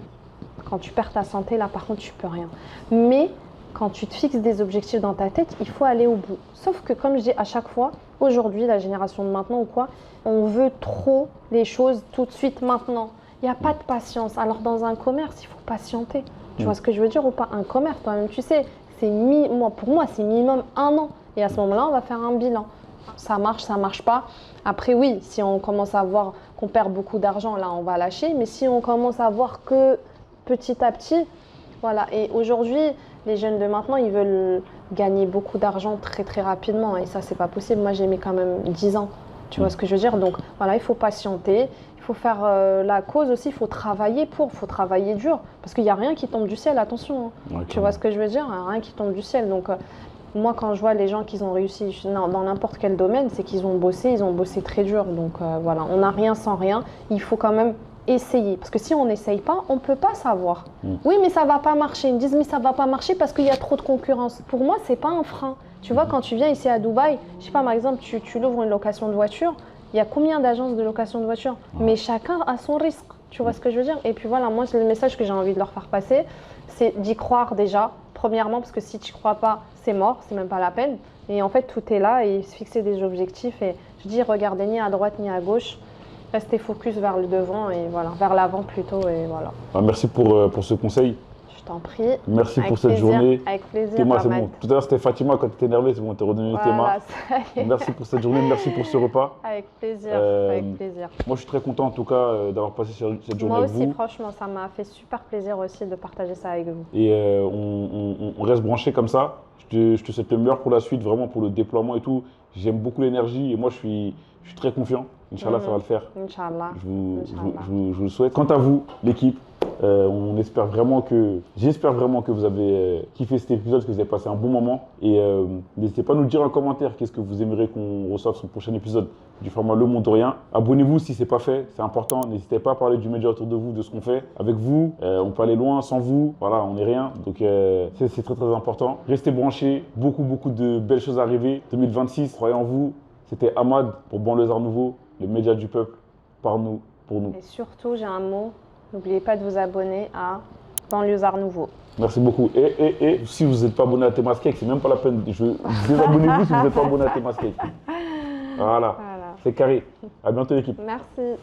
Quand tu perds ta santé, là par contre tu peux rien. Mais quand tu te fixes des objectifs dans ta tête, il faut aller au bout. Sauf que comme je dis à chaque fois, aujourd'hui, la génération de maintenant ou quoi, on veut trop les choses tout de suite maintenant. Il n'y a pas de patience. Alors dans un commerce, il faut patienter. Tu vois ce que je veux dire ou pas? Un commerce, toi-même, tu sais, pour moi, c'est minimum 1 an. Et à ce moment-là, on va faire un bilan. Ça marche pas. Après, oui, si on commence à voir qu'on perd beaucoup d'argent, là, on va lâcher. Mais si on commence à voir que petit à petit, voilà. Et aujourd'hui, les jeunes de maintenant, ils veulent gagner beaucoup d'argent très, très rapidement. Et ça, c'est pas possible. Moi, j'ai mis quand même 10 ans. Tu vois ce que je veux dire? Donc, voilà, il faut patienter. Il faut faire la cause aussi. Il faut travailler faut travailler dur. Parce qu'il n'y a rien qui tombe du ciel, attention. Hein. Tu vois ce que je veux dire? Il n'y a rien qui tombe du ciel. Donc, moi, quand je vois les gens qui ont réussi dans n'importe quel domaine, c'est qu'ils ont bossé très dur. Donc, voilà, on n'a rien sans rien. Il faut quand même essayer. Parce que si on n'essaye pas, on ne peut pas savoir. Oui, mais ça ne va pas marcher. Ils me disent, mais ça ne va pas marcher parce qu'il y a trop de concurrence. Pour moi, ce n'est pas un frein. Tu vois, quand tu viens ici à Dubaï, je sais pas, par exemple, tu l'ouvres une location de voiture, il y a combien d'agences de location de voiture? Mais chacun a son risque. Tu vois ce que je veux dire? Et puis voilà, moi, le message que j'ai envie de leur faire passer, c'est d'y croire déjà. Premièrement, parce que si tu n'y crois pas, c'est mort, c'est même pas la peine. Et en fait, tout est là et se fixer des objectifs. Et je dis, regardez ni à droite ni à gauche. Restez focus vers le devant et voilà, vers l'avant plutôt et voilà.
Merci pour ce conseil.
Je t'en prie.
Merci pour cette journée.
Avec plaisir.
Théma, c'est bon. Tout à l'heure, c'était Fatima quand tu étais énervée, c'est bon, tu es redonné
voilà,
Théma. Merci pour cette journée, merci pour ce repas.
Avec plaisir, avec plaisir.
Moi, je suis très content en tout cas d'avoir passé cette journée avec vous.
Moi aussi, franchement, ça m'a fait super plaisir aussi de partager ça avec vous.
Et on reste branché comme ça. Je te souhaite le meilleur pour la suite, vraiment pour le déploiement et tout. J'aime beaucoup l'énergie et moi, je suis très confiant. Inch'Allah, ça va le faire.
Inch'Allah.
Je vous le souhaite. Quant à vous, l'équipe, j'espère vraiment que vous avez kiffé cet épisode, que vous avez passé un bon moment. Et n'hésitez pas à nous dire en commentaire qu'est-ce que vous aimeriez qu'on reçoive sur le prochain épisode du format Le Monde de Rien. Abonnez-vous si ce n'est pas fait, c'est important. N'hésitez pas à parler du média autour de vous, de ce qu'on fait. Avec vous, on peut aller loin, sans vous, voilà, on n'est rien. Donc c'est très très important. Restez branchés, beaucoup de belles choses à arriver. 2026, croyez en vous. C'était Ahmad pour Banlieusards Art Nouveau, le média du peuple, par nous, pour nous.
Et surtout, j'ai un mot, n'oubliez pas de vous abonner à Banlieusards Art Nouveau.
Merci beaucoup. Et si vous n'êtes pas abonné à Temas Cake, c'est même pas la peine. Désabonnez-vous si vous n'êtes pas abonné à Temas Cake. Voilà. C'est carré. À bientôt l'équipe.
Merci.